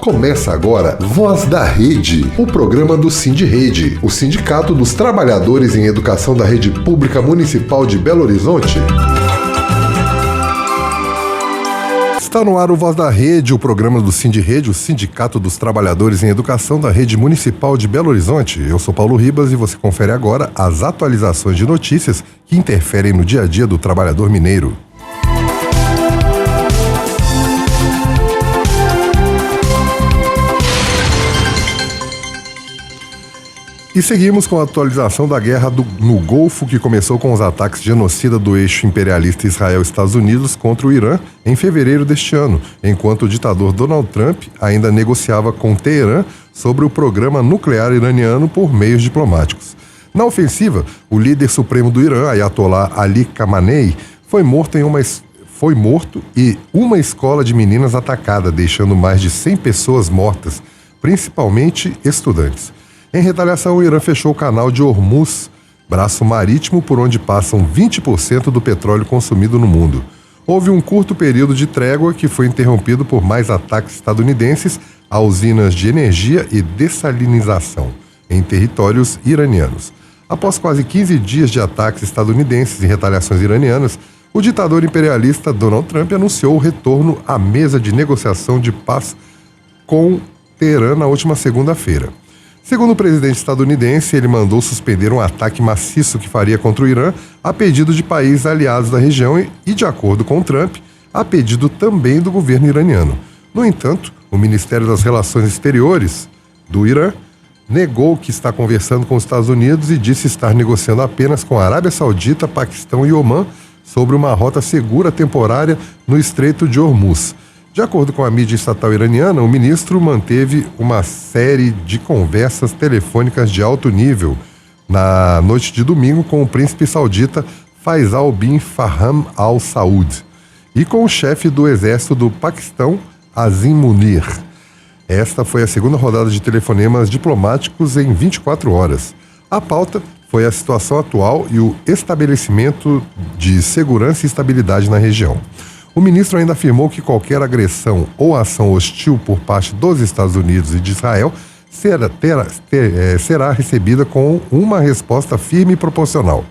Começa agora Voz da Rede, o programa do Sindirrede, o Sindicato dos Trabalhadores em Educação da Rede Pública Municipal de Belo Horizonte. Está no ar o Voz da Rede, o programa do Sindirrede, o Sindicato dos Trabalhadores em Educação da Rede Municipal de Belo Horizonte. Eu sou Paulo Ribas e você confere agora as atualizações de notícias que interferem no dia a dia do trabalhador mineiro. E seguimos com a atualização da guerra no Golfo, que começou com os ataques genocida do eixo imperialista Israel-Estados Unidos contra o Irã em fevereiro deste ano, enquanto o ditador Donald Trump ainda negociava com Teherã sobre o programa nuclear iraniano por meios diplomáticos. Na ofensiva, o líder supremo do Irã, Ayatollah Ali Khamenei, foi morto e uma escola de meninas atacada, deixando mais de 100 pessoas mortas, principalmente estudantes. Em retaliação, o Irã fechou o canal de Hormuz, braço marítimo por onde passam 20% do petróleo consumido no mundo. Houve um curto período de trégua que foi interrompido por mais ataques estadunidenses a usinas de energia e dessalinização em territórios iranianos. Após quase 15 dias de ataques estadunidenses e retaliações iranianas, o ditador imperialista Donald Trump anunciou o retorno à mesa de negociação de paz com Teherã na última segunda-feira. Segundo o presidente estadunidense, ele mandou suspender um ataque maciço que faria contra o Irã a pedido de países aliados da região e, de acordo com Trump, a pedido também do governo iraniano. No entanto, o Ministério das Relações Exteriores do Irã negou que está conversando com os Estados Unidos e disse estar negociando apenas com a Arábia Saudita, Paquistão e Omã sobre uma rota segura temporária no Estreito de Hormuz. De acordo com a mídia estatal iraniana, o ministro manteve uma série de conversas telefônicas de alto nível na noite de domingo com o príncipe saudita Faisal bin Farhan Al Saud e com o chefe do exército do Paquistão, Azim Munir. Esta foi a segunda rodada de telefonemas diplomáticos em 24 horas. A pauta foi a situação atual e o estabelecimento de segurança e estabilidade na região. O ministro ainda afirmou que qualquer agressão ou ação hostil por parte dos Estados Unidos e de Israel será recebida com uma resposta firme e proporcional.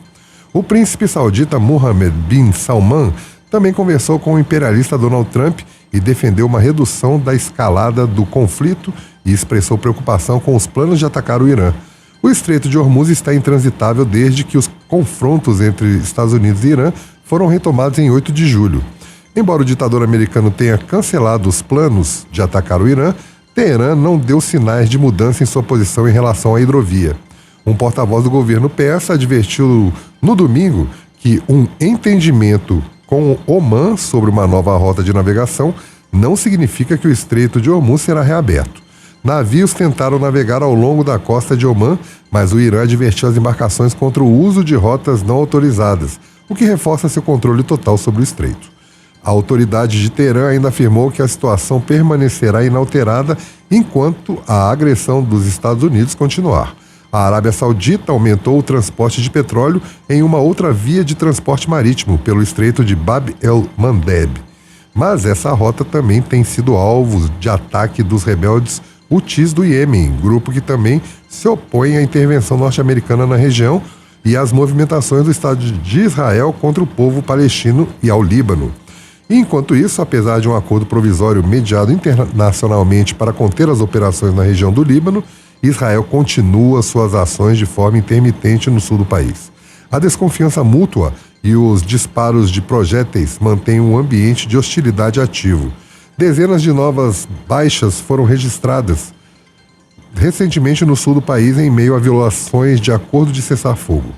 O príncipe saudita Mohammed bin Salman também conversou com o imperialista Donald Trump e defendeu uma redução da escalada do conflito e expressou preocupação com os planos de atacar o Irã. O Estreito de Hormuz está intransitável desde que os confrontos entre Estados Unidos e Irã foram retomados em 8 de julho. Embora o ditador americano tenha cancelado os planos de atacar o Irã, Teherã não deu sinais de mudança em sua posição em relação à hidrovia. Um porta-voz do governo persa advertiu no domingo que um entendimento com Omã sobre uma nova rota de navegação não significa que o Estreito de Hormuz será reaberto. Navios tentaram navegar ao longo da costa de Omã, mas o Irã advertiu as embarcações contra o uso de rotas não autorizadas, o que reforça seu controle total sobre o estreito. A autoridade de Teherã ainda afirmou que a situação permanecerá inalterada enquanto a agressão dos Estados Unidos continuar. A Arábia Saudita aumentou o transporte de petróleo em uma outra via de transporte marítimo pelo estreito de Bab el-Mandeb. Mas essa rota também tem sido alvo de ataque dos rebeldes Houthis do Iêmen, grupo que também se opõe à intervenção norte-americana na região e às movimentações do Estado de Israel contra o povo palestino e ao Líbano. Enquanto isso, apesar de um acordo provisório mediado internacionalmente para conter as operações na região do Líbano, Israel continua suas ações de forma intermitente no sul do país. A desconfiança mútua e os disparos de projéteis mantêm um ambiente de hostilidade ativo. Dezenas de novas baixas foram registradas recentemente no sul do país em meio a violações de acordo de cessar-fogo.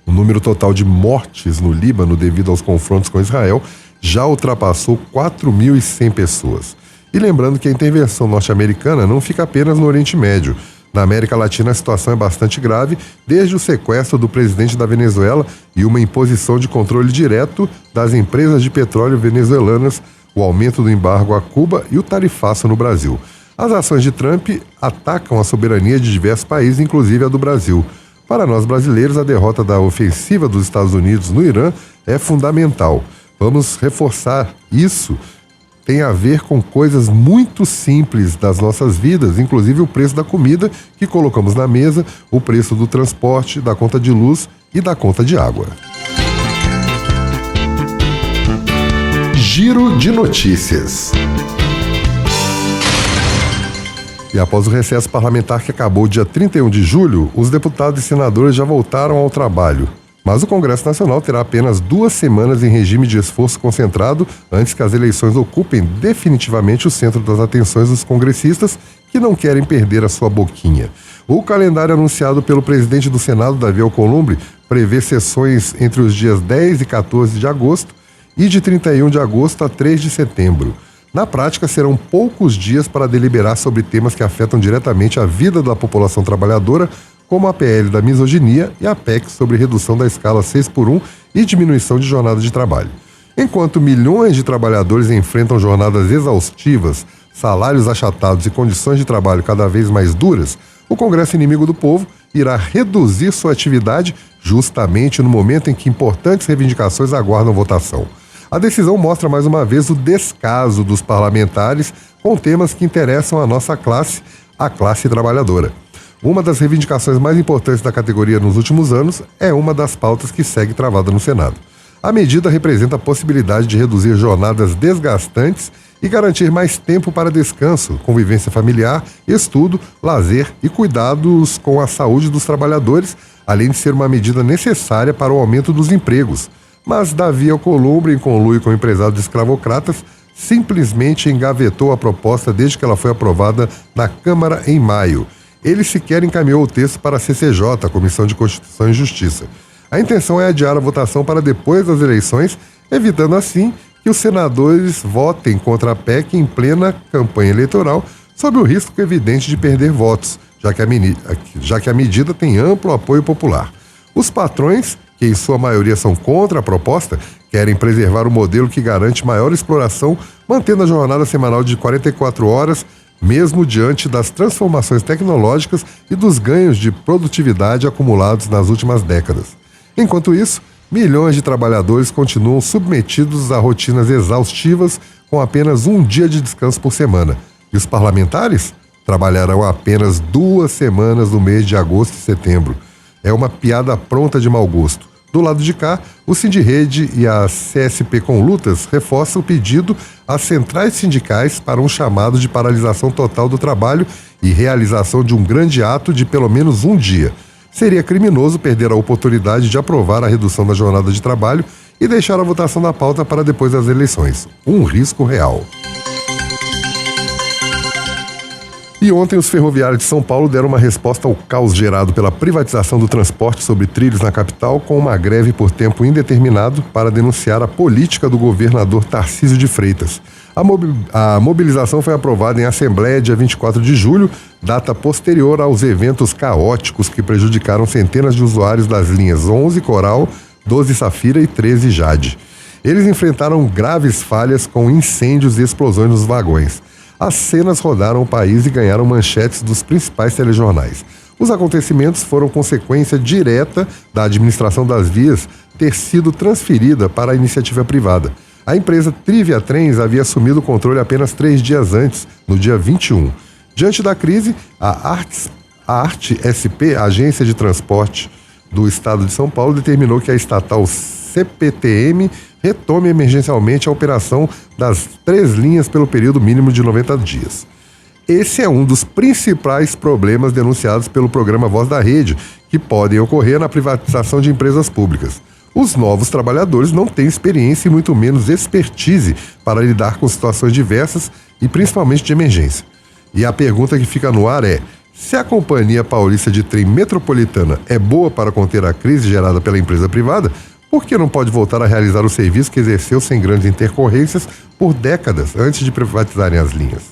O número total de mortes no Líbano devido aos confrontos com Israel já ultrapassou 4.100 pessoas. E lembrando que a intervenção norte-americana não fica apenas no Oriente Médio. Na América Latina a situação é bastante grave, desde o sequestro do presidente da Venezuela e uma imposição de controle direto das empresas de petróleo venezuelanas, o aumento do embargo a Cuba e o tarifaço no Brasil. As ações de Trump atacam a soberania de diversos países, inclusive a do Brasil. Para nós brasileiros, a derrota da ofensiva dos Estados Unidos no Irã é fundamental. Vamos reforçar isso tem a ver com coisas muito simples das nossas vidas, inclusive o preço da comida que colocamos na mesa, o preço do transporte, da conta de luz e da conta de água. Giro de notícias. E após o recesso parlamentar que acabou dia 31 de julho, os deputados e senadores já voltaram ao trabalho. Mas o Congresso Nacional terá apenas 2 semanas em regime de esforço concentrado antes que as eleições ocupem definitivamente o centro das atenções dos congressistas que não querem perder a sua boquinha. O calendário anunciado pelo presidente do Senado, Davi Alcolumbre, prevê sessões entre os dias 10 e 14 de agosto e de 31 de agosto a 3 de setembro. Na prática, serão poucos dias para deliberar sobre temas que afetam diretamente a vida da população trabalhadora, como a PL da misoginia e a PEC sobre redução da escala 6x1 e diminuição de jornada de trabalho. Enquanto milhões de trabalhadores enfrentam jornadas exaustivas, salários achatados e condições de trabalho cada vez mais duras, o Congresso Inimigo do Povo irá reduzir sua atividade justamente no momento em que importantes reivindicações aguardam votação. A decisão mostra mais uma vez o descaso dos parlamentares com temas que interessam a nossa classe, a classe trabalhadora. Uma das reivindicações mais importantes da categoria nos últimos anos é uma das pautas que segue travada no Senado. A medida representa a possibilidade de reduzir jornadas desgastantes e garantir mais tempo para descanso, convivência familiar, estudo, lazer e cuidados com a saúde dos trabalhadores, além de ser uma medida necessária para o aumento dos empregos. Mas Davi Alcolumbre, em conluio com empresários escravocratas, simplesmente engavetou a proposta desde que ela foi aprovada na Câmara em maio. Ele sequer encaminhou o texto para a CCJ, a Comissão de Constituição e Justiça. A intenção é adiar a votação para depois das eleições, evitando assim que os senadores votem contra a PEC em plena campanha eleitoral, sob o risco evidente de perder votos, já que a medida tem amplo apoio popular. Os patrões, que em sua maioria são contra a proposta, querem preservar o modelo que garante maior exploração, mantendo a jornada semanal de 44 horas, mesmo diante das transformações tecnológicas e dos ganhos de produtividade acumulados nas últimas décadas. Enquanto isso, milhões de trabalhadores continuam submetidos a rotinas exaustivas com apenas um dia de descanso por semana. E os parlamentares trabalharão apenas 2 semanas no mês de agosto e setembro. É uma piada pronta de mau gosto. Do lado de cá, o Sindirrede e a CSP com Lutas reforçam o pedido às centrais sindicais para um chamado de paralisação total do trabalho e realização de um grande ato de pelo menos um dia. Seria criminoso perder a oportunidade de aprovar a redução da jornada de trabalho e deixar a votação da pauta para depois das eleições. Um risco real. E ontem os ferroviários de São Paulo deram uma resposta ao caos gerado pela privatização do transporte sobre trilhos na capital com uma greve por tempo indeterminado para denunciar a política do governador Tarcísio de Freitas. A mobilização foi aprovada em assembleia dia 24 de julho, data posterior aos eventos caóticos que prejudicaram centenas de usuários das linhas 11 Coral, 12 Safira e 13 Jade. Eles enfrentaram graves falhas com incêndios e explosões nos vagões. As cenas rodaram o país e ganharam manchetes dos principais telejornais. Os acontecimentos foram consequência direta da administração das vias ter sido transferida para a iniciativa privada. A empresa Trivia Trens havia assumido o controle apenas 3 dias antes, no dia 21. Diante da crise, a Arte SP, a Agência de Transporte do Estado de São Paulo, determinou que a estatal CPTM retome emergencialmente a operação das 3 linhas pelo período mínimo de 90 dias. Esse é um dos principais problemas denunciados pelo programa Voz da Rede, que podem ocorrer na privatização de empresas públicas. Os novos trabalhadores não têm experiência e muito menos expertise para lidar com situações diversas e principalmente de emergência. E a pergunta que fica no ar é: se a Companhia Paulista de Trem Metropolitana é boa para conter a crise gerada pela empresa privada, por que não pode voltar a realizar o serviço que exerceu sem grandes intercorrências por décadas antes de privatizarem as linhas?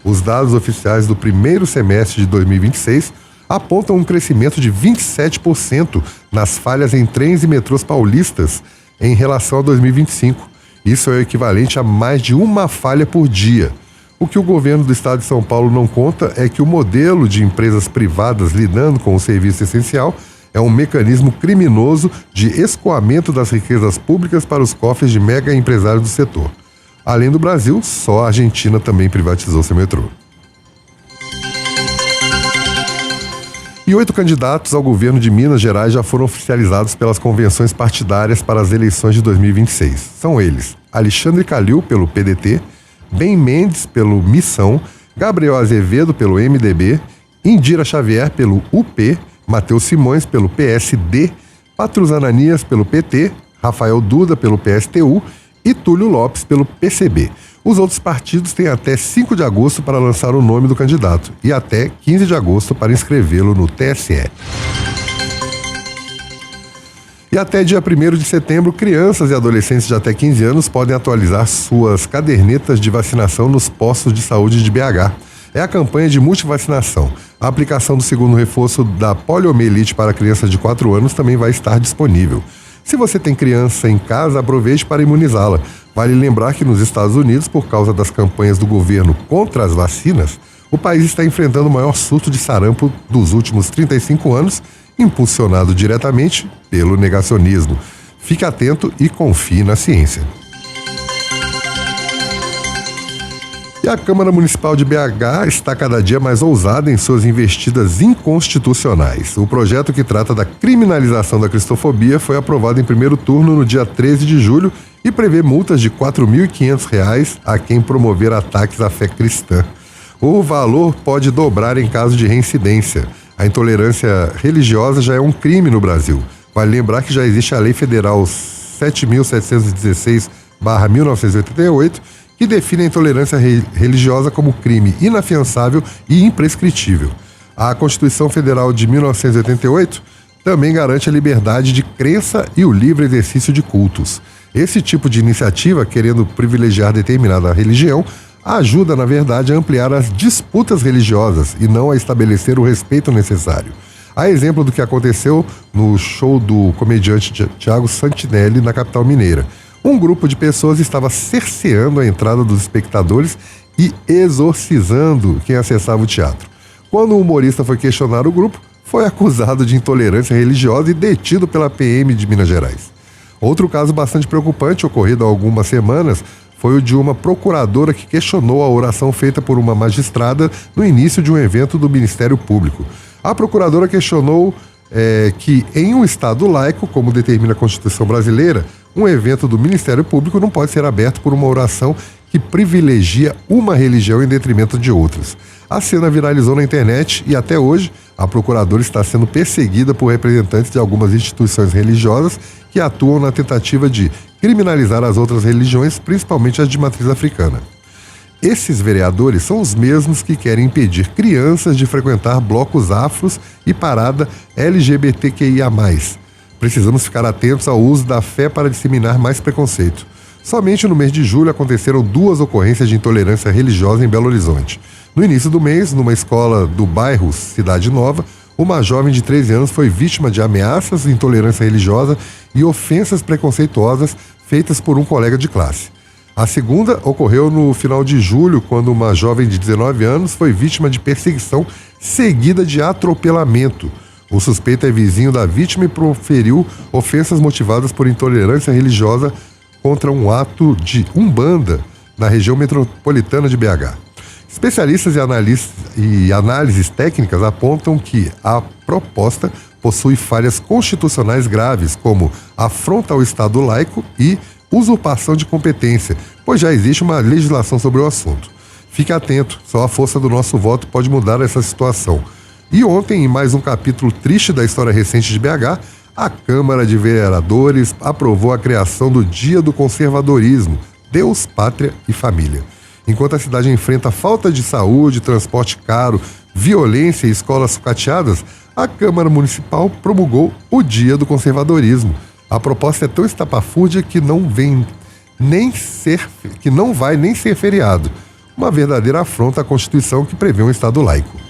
Os dados oficiais do primeiro semestre de 2026 apontam um crescimento de 27% nas falhas em trens e metrôs paulistas em relação a 2025. Isso é o equivalente a mais de uma falha por dia. O que o governo do estado de São Paulo não conta é que o modelo de empresas privadas lidando com o serviço essencial é um mecanismo criminoso de escoamento das riquezas públicas para os cofres de mega empresários do setor. Além do Brasil, só a Argentina também privatizou seu metrô. E 8 candidatos ao governo de Minas Gerais já foram oficializados pelas convenções partidárias para as eleições de 2026. São eles: Alexandre Calil, pelo PDT, Ben Mendes, pelo Missão, Gabriel Azevedo, pelo MDB, Indira Xavier, pelo UP, Matheus Simões, pelo PSD, Patrus Ananias, pelo PT, Rafael Duda, pelo PSTU e Túlio Lopes, pelo PCB. Os outros partidos têm até 5 de agosto para lançar o nome do candidato e até 15 de agosto para inscrevê-lo no TSE. E até dia 1º de setembro, crianças e adolescentes de até 15 anos podem atualizar suas cadernetas de vacinação nos postos de saúde de BH. É a campanha de multivacinação. A aplicação do segundo reforço da poliomielite para crianças de 4 anos também vai estar disponível. Se você tem criança em casa, aproveite para imunizá-la. Vale lembrar que nos Estados Unidos, por causa das campanhas do governo contra as vacinas, o país está enfrentando o maior surto de sarampo dos últimos 35 anos, impulsionado diretamente pelo negacionismo. Fique atento e confie na ciência. E a Câmara Municipal de BH está cada dia mais ousada em suas investidas inconstitucionais. O projeto que trata da criminalização da cristofobia foi aprovado em primeiro turno no dia 13 de julho e prevê multas de R$ 4.500 a quem promover ataques à fé cristã. O valor pode dobrar em caso de reincidência. A intolerância religiosa já é um crime no Brasil. Vale lembrar que já existe a Lei Federal 7.716/1988, que define a intolerância religiosa como crime inafiançável e imprescritível. A Constituição Federal de 1988 também garante a liberdade de crença e o livre exercício de cultos. Esse tipo de iniciativa, querendo privilegiar determinada religião, ajuda, na verdade, a ampliar as disputas religiosas e não a estabelecer o respeito necessário. A exemplo do que aconteceu no show do comediante Thiago Santinelli na capital mineira. Um grupo de pessoas estava cerceando a entrada dos espectadores e exorcizando quem acessava o teatro. Quando o humorista foi questionar o grupo, foi acusado de intolerância religiosa e detido pela PM de Minas Gerais. Outro caso bastante preocupante, ocorrido há algumas semanas, foi o de uma procuradora que questionou a oração feita por uma magistrada no início de um evento do Ministério Público. A procuradora questionou que em um Estado laico, como determina a Constituição brasileira, um evento do Ministério Público não pode ser aberto por uma oração que privilegia uma religião em detrimento de outras. A cena viralizou na internet e até hoje a procuradora está sendo perseguida por representantes de algumas instituições religiosas que atuam na tentativa de criminalizar as outras religiões, principalmente as de matriz africana. Esses vereadores são os mesmos que querem impedir crianças de frequentar blocos afros e parada LGBTQIA+. Precisamos ficar atentos ao uso da fé para disseminar mais preconceito. Somente no mês de julho aconteceram 2 ocorrências de intolerância religiosa em Belo Horizonte. No início do mês, numa escola do bairro Cidade Nova, uma jovem de 13 anos foi vítima de ameaças, intolerância religiosa e ofensas preconceituosas feitas por um colega de classe. A segunda ocorreu no final de julho, quando uma jovem de 19 anos foi vítima de perseguição seguida de atropelamento. O suspeito é vizinho da vítima e proferiu ofensas motivadas por intolerância religiosa contra um ato de umbanda na região metropolitana de BH. Especialistas e análises técnicas apontam que a proposta possui falhas constitucionais graves, como afronta ao Estado laico e usurpação de competência, pois já existe uma legislação sobre o assunto. Fique atento, só a força do nosso voto pode mudar essa situação. E ontem, em mais um capítulo triste da história recente de BH, a Câmara de Vereadores aprovou a criação do Dia do Conservadorismo, Deus, Pátria e Família. Enquanto a cidade enfrenta falta de saúde, transporte caro, violência e escolas sucateadas, a Câmara Municipal promulgou o Dia do Conservadorismo. A proposta é tão estapafúrdia que não vai nem ser feriado. Uma verdadeira afronta à Constituição que prevê um Estado laico.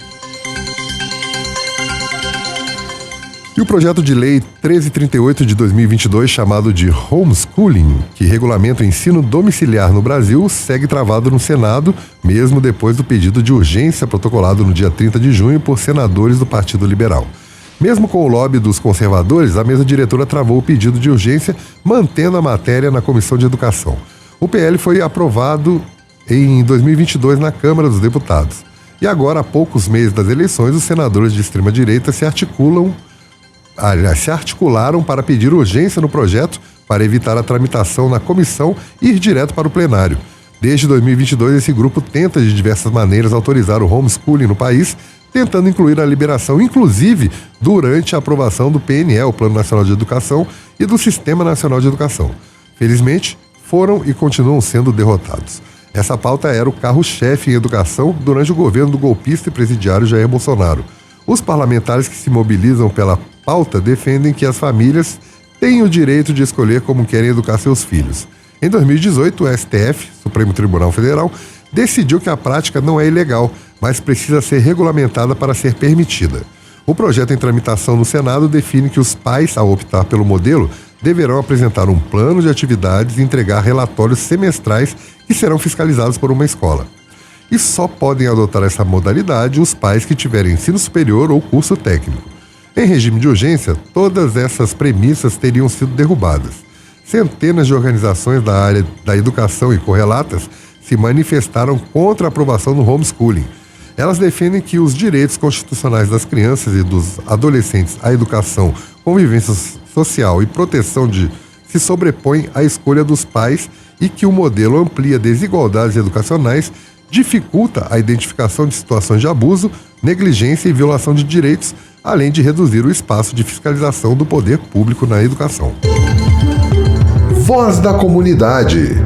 E o projeto de lei 1338 de 2022, chamado de Homeschooling, que regulamenta o ensino domiciliar no Brasil, segue travado no Senado, mesmo depois do pedido de urgência protocolado no dia 30 de junho por senadores do Partido Liberal. Mesmo com o lobby dos conservadores, a mesa diretora travou o pedido de urgência, mantendo a matéria na Comissão de Educação. O PL foi aprovado em 2022 na Câmara dos Deputados. E agora, há poucos meses das eleições, os senadores de extrema-direita se articularam para pedir urgência no projeto para evitar a tramitação na comissão e ir direto para o plenário. Desde 2022, esse grupo tenta de diversas maneiras autorizar o homeschooling no país, tentando incluir a liberação, inclusive durante a aprovação do PNE, o Plano Nacional de Educação, e do Sistema Nacional de Educação. Felizmente, foram e continuam sendo derrotados. Essa pauta era o carro-chefe em educação durante o governo do golpista e presidiário Jair Bolsonaro. Os parlamentares que se mobilizam pela pauta defendem que as famílias têm o direito de escolher como querem educar seus filhos. Em 2018, o STF, Supremo Tribunal Federal, decidiu que a prática não é ilegal, mas precisa ser regulamentada para ser permitida. O projeto em tramitação no Senado define que os pais, ao optar pelo modelo, deverão apresentar um plano de atividades e entregar relatórios semestrais que serão fiscalizados por uma escola. E só podem adotar essa modalidade os pais que tiverem ensino superior ou curso técnico. Em regime de urgência, todas essas premissas teriam sido derrubadas. Centenas de organizações da área da educação e correlatas se manifestaram contra a aprovação do homeschooling. Elas defendem que os direitos constitucionais das crianças e dos adolescentes à educação, convivência social e proteção se sobrepõem à escolha dos pais e que o modelo amplia desigualdades educacionais, dificulta a identificação de situações de abuso, negligência e violação de direitos, além de reduzir o espaço de fiscalização do poder público na educação. Voz da Comunidade.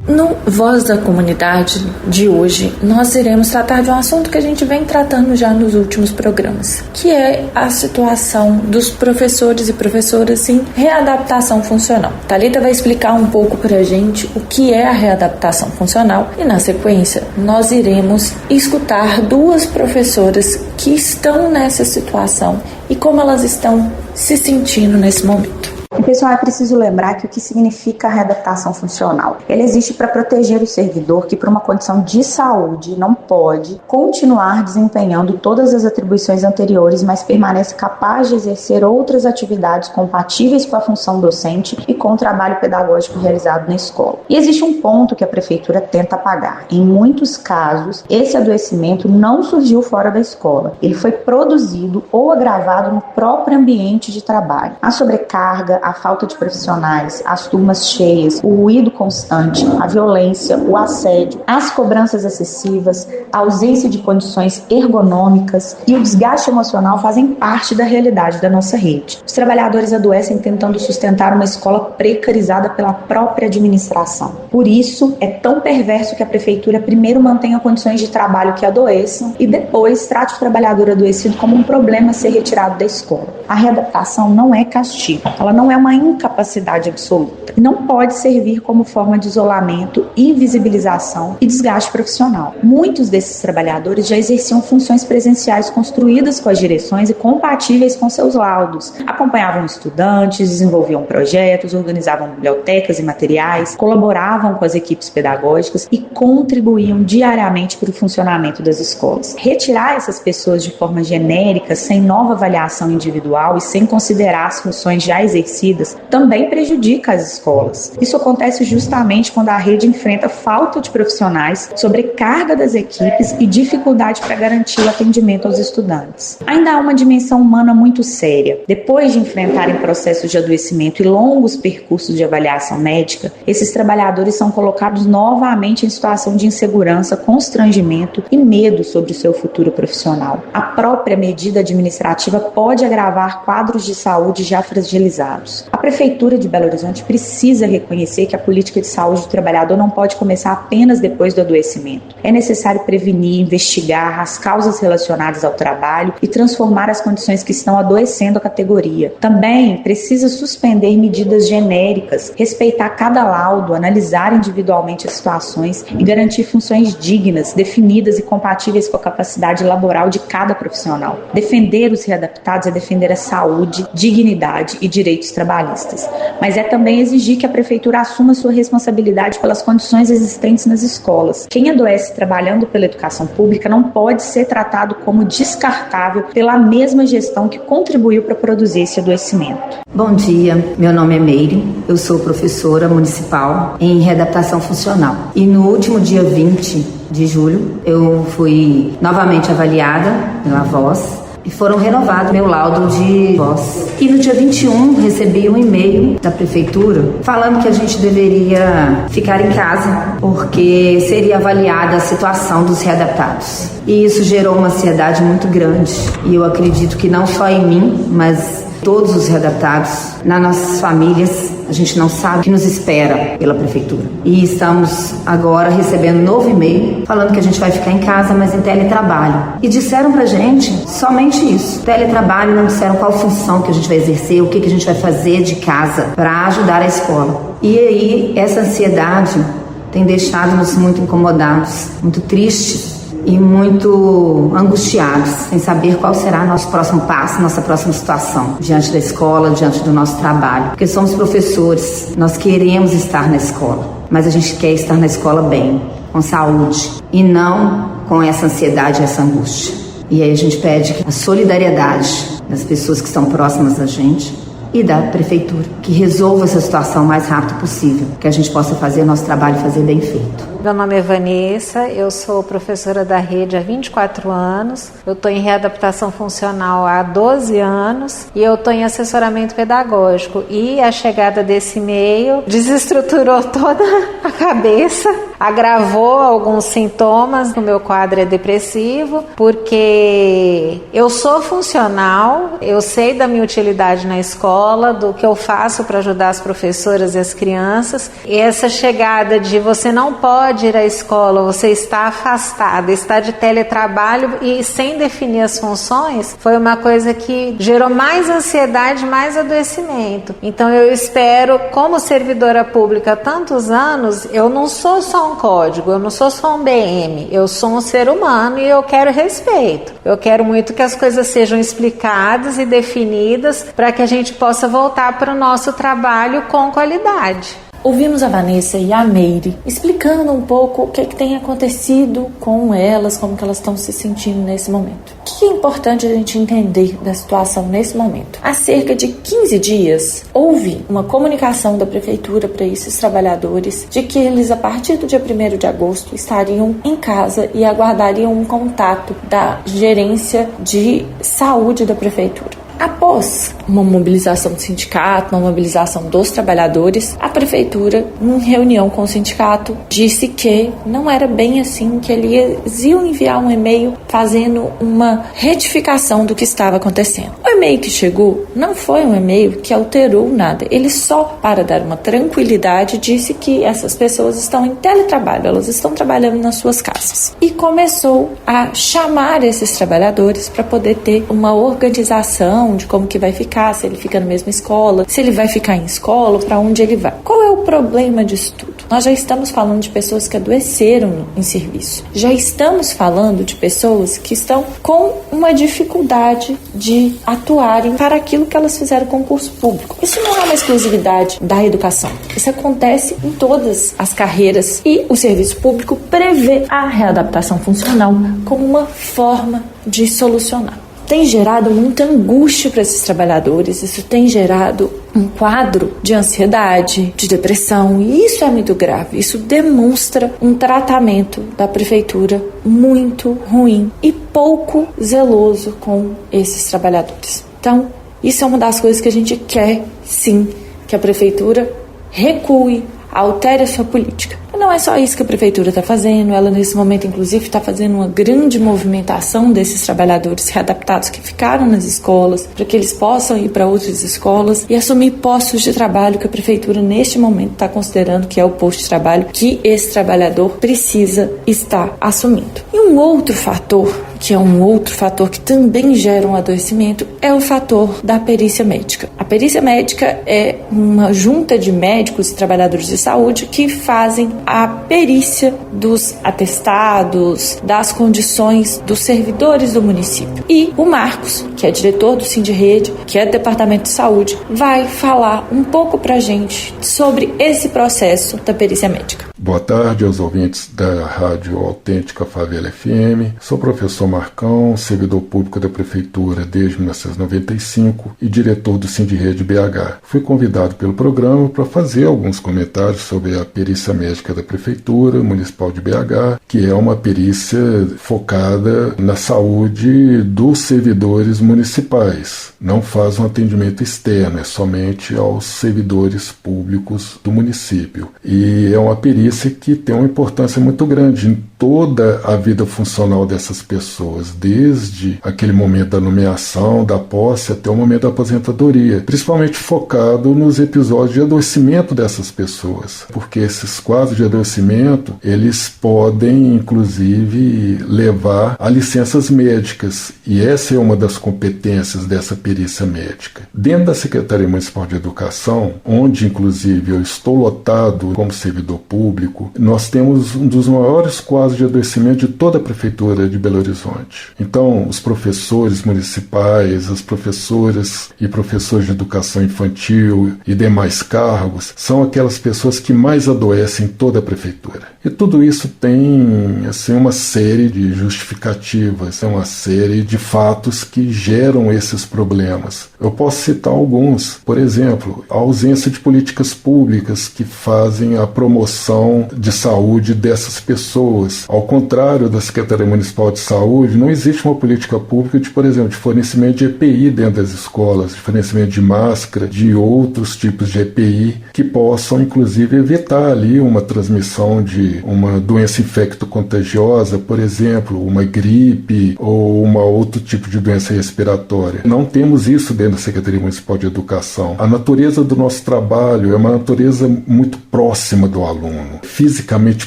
No Voz da Comunidade de hoje, nós iremos tratar de um assunto que a gente vem tratando já nos últimos programas, que é a situação dos professores e professoras em readaptação funcional. Thalita vai explicar um pouco pra gente o que é a readaptação funcional e, na sequência, nós iremos escutar duas professoras que estão nessa situação e como elas estão se sentindo nesse momento. Pessoal, é preciso lembrar que o que significa a readaptação funcional? Ele existe para proteger o servidor que, por uma condição de saúde, não pode continuar desempenhando todas as atribuições anteriores, mas permanece capaz de exercer outras atividades compatíveis com a função docente e com o trabalho pedagógico realizado na escola. E existe um ponto que a prefeitura tenta apagar. Em muitos casos, esse adoecimento não surgiu fora da escola. Ele foi produzido ou agravado no próprio ambiente de trabalho. A sobrecarga, a falta de profissionais, as turmas cheias, o ruído constante, a violência, o assédio, as cobranças excessivas, a ausência de condições ergonômicas e o desgaste emocional fazem parte da realidade da nossa rede. Os trabalhadores adoecem tentando sustentar uma escola precarizada pela própria administração. Por isso, é tão perverso que a prefeitura primeiro mantenha condições de trabalho que adoeçam e depois trate o trabalhador adoecido como um problema a ser retirado da escola. A readaptação não é castigo, ela não é uma incapacidade absoluta. Não pode servir como forma de isolamento, invisibilização e desgaste profissional. Muitos desses trabalhadores já exerciam funções presenciais construídas com as direções e compatíveis com seus laudos. Acompanhavam estudantes, desenvolviam projetos, organizavam bibliotecas e materiais, colaboravam com as equipes pedagógicas e contribuíam diariamente para o funcionamento das escolas. Retirar essas pessoas de forma genérica, sem nova avaliação individual e sem considerar as funções já exercidas, também prejudica as escolas. Isso acontece justamente quando a rede enfrenta falta de profissionais, sobrecarga das equipes e dificuldade para garantir o atendimento aos estudantes. Ainda há uma dimensão humana muito séria. Depois de enfrentarem processos de adoecimento e longos percursos de avaliação médica, esses trabalhadores são colocados novamente em situação de insegurança, constrangimento e medo sobre o seu futuro profissional. A própria medida administrativa pode agravar quadros de saúde já fragilizados. A Prefeitura de Belo Horizonte precisa reconhecer que a política de saúde do trabalhador não pode começar apenas depois do adoecimento. É necessário prevenir, investigar as causas relacionadas ao trabalho e transformar as condições que estão adoecendo a categoria. Também precisa suspender medidas genéricas, respeitar cada laudo, analisar individualmente as situações e garantir funções dignas, definidas e compatíveis com a capacidade laboral de cada profissional. Defender os readaptados é defender a saúde, dignidade e direitos trabalhistas, mas é também exigir que a prefeitura assuma sua responsabilidade pelas condições existentes nas escolas. Quem adoece trabalhando pela educação pública não pode ser tratado como descartável pela mesma gestão que contribuiu para produzir esse adoecimento. Bom dia, meu nome é Meire, eu sou professora municipal em readaptação funcional e no último dia 20 de julho eu fui novamente avaliada pela voz e foram renovados meu laudo de voz. E no dia 21 recebi um e-mail da prefeitura falando que a gente deveria ficar em casa porque seria avaliada a situação dos readaptados. E isso gerou uma ansiedade muito grande e eu acredito que não só em mim, mas todos os readaptados, nas nossas famílias, a gente não sabe o que nos espera pela prefeitura. E estamos agora recebendo um novo e-mail falando que a gente vai ficar em casa, mas em teletrabalho. E disseram pra gente somente isso. Teletrabalho, não disseram qual função que a gente vai exercer, o que a gente vai fazer de casa para ajudar a escola. E aí, essa ansiedade tem deixado-nos muito incomodados, muito tristes e muito angustiados, sem saber qual será nosso próximo passo, nossa próxima situação diante da escola, diante do nosso trabalho. Porque somos professores, nós queremos estar na escola, mas a gente quer estar na escola bem, com saúde, e não com essa ansiedade, essa angústia. E aí a gente pede a solidariedade das pessoas que estão próximas da gente e da prefeitura, que resolva essa situação o mais rápido possível, que a gente possa fazer o nosso trabalho e fazer bem feito. Meu nome é Vanessa, eu sou professora da rede há 24 anos, eu estou em readaptação funcional há 12 anos e eu estou em assessoramento pedagógico. E a chegada desse e-mail desestruturou toda a cabeça, agravou alguns sintomas. O meu quadro é depressivo, porque eu sou funcional, eu sei da minha utilidade na escola, do que eu faço para ajudar as professoras e as crianças. E essa chegada de você não pode ir à escola, você está afastada, está de teletrabalho e sem definir as funções, foi uma coisa que gerou mais ansiedade, mais adoecimento. Então eu espero, como servidora pública há tantos anos, eu não sou só um código, eu não sou só um BM, eu sou um ser humano e eu quero respeito. Eu quero muito que as coisas sejam explicadas e definidas para que a gente possa voltar para o nosso trabalho com qualidade. Ouvimos a Vanessa e a Meire explicando um pouco o que tem acontecido com elas, como que elas estão se sentindo nesse momento. O que é importante a gente entender da situação nesse momento? Há cerca de 15 dias, houve uma comunicação da prefeitura para esses trabalhadores de que eles, a partir do dia 1º de agosto, estariam em casa e aguardariam um contato da gerência de saúde da prefeitura. Após uma mobilização do sindicato, uma mobilização dos trabalhadores, a prefeitura, em reunião com o sindicato, disse que não era bem assim, que eles iam enviar um e-mail fazendo uma retificação do que estava acontecendo. O e-mail que chegou não foi um e-mail que alterou nada, ele só, para dar uma tranquilidade, disse que essas pessoas estão em teletrabalho, elas estão trabalhando nas suas casas. E começou a chamar esses trabalhadores para poder ter uma organização de como que vai ficar, se ele fica na mesma escola, se ele vai ficar em escola, para onde ele vai. Qual é o problema disso tudo? Nós já estamos falando de pessoas que adoeceram em serviço. Já estamos falando de pessoas que estão com uma dificuldade de atuarem para aquilo que elas fizeram concurso público. Isso não é uma exclusividade da educação. Isso acontece em todas as carreiras e o serviço público prevê a readaptação funcional como uma forma de solucionar. Tem gerado muita angústia para esses trabalhadores, isso tem gerado um quadro de ansiedade, de depressão, e isso é muito grave. Isso demonstra um tratamento da prefeitura muito ruim e pouco zeloso com esses trabalhadores. Então, isso é uma das coisas que a gente quer, sim, que a prefeitura recue, altere a sua política. Não é só isso que a prefeitura está fazendo, ela nesse momento inclusive está fazendo uma grande movimentação desses trabalhadores readaptados que ficaram nas escolas, para que eles possam ir para outras escolas e assumir postos de trabalho que a prefeitura neste momento está considerando que é o posto de trabalho que esse trabalhador precisa estar assumindo. E um outro fator que é um outro fator que também gera um adoecimento, é o fator da perícia médica. A perícia médica é uma junta de médicos e trabalhadores de saúde que fazem a perícia dos atestados, das condições dos servidores do município. E o Marcos, que é diretor do Sindirrede, que é do Departamento de Saúde, vai falar um pouco pra gente sobre esse processo da perícia médica. Boa tarde aos ouvintes da Rádio Autêntica Favela FM. Sou o professor Marcão, servidor público da Prefeitura desde 1995 e diretor do Sindirrede BH. Fui convidado pelo programa para fazer alguns comentários sobre a perícia médica da Prefeitura Municipal de BH, que é uma perícia focada na saúde dos servidores municipais. Não faz um atendimento externo, é somente aos servidores públicos do município. E é uma perícia que tem uma importância muito grande em toda a vida funcional dessas pessoas, desde aquele momento da nomeação, da posse, até o momento da aposentadoria, principalmente focado nos episódios de adoecimento dessas pessoas, porque esses quadros de adoecimento, eles podem, inclusive, levar a licenças médicas, e essa é uma das competências dessa perícia médica. Dentro da Secretaria Municipal de Educação, onde, inclusive, eu estou lotado como servidor público, nós temos um dos maiores quadros de adoecimento de toda a Prefeitura de Belo Horizonte. Então, os professores municipais, as professoras e professores de educação infantil e demais cargos são aquelas pessoas que mais adoecem em toda a Prefeitura. E tudo isso tem uma série de justificativas, uma série de fatos que geram esses problemas. Eu posso citar alguns. Por exemplo, a ausência de políticas públicas que fazem a promoção de saúde dessas pessoas. Ao contrário da Secretaria Municipal de Saúde, não existe uma política pública de, por exemplo, de fornecimento de EPI dentro das escolas, de fornecimento de máscara, de outros tipos de EPI que possam, inclusive, evitar ali uma transmissão de uma doença infecto-contagiosa, por exemplo, uma gripe ou uma outro tipo de doença respiratória. Não temos isso dentro da Secretaria Municipal de Educação. A natureza do nosso trabalho é uma natureza muito próxima do aluno, fisicamente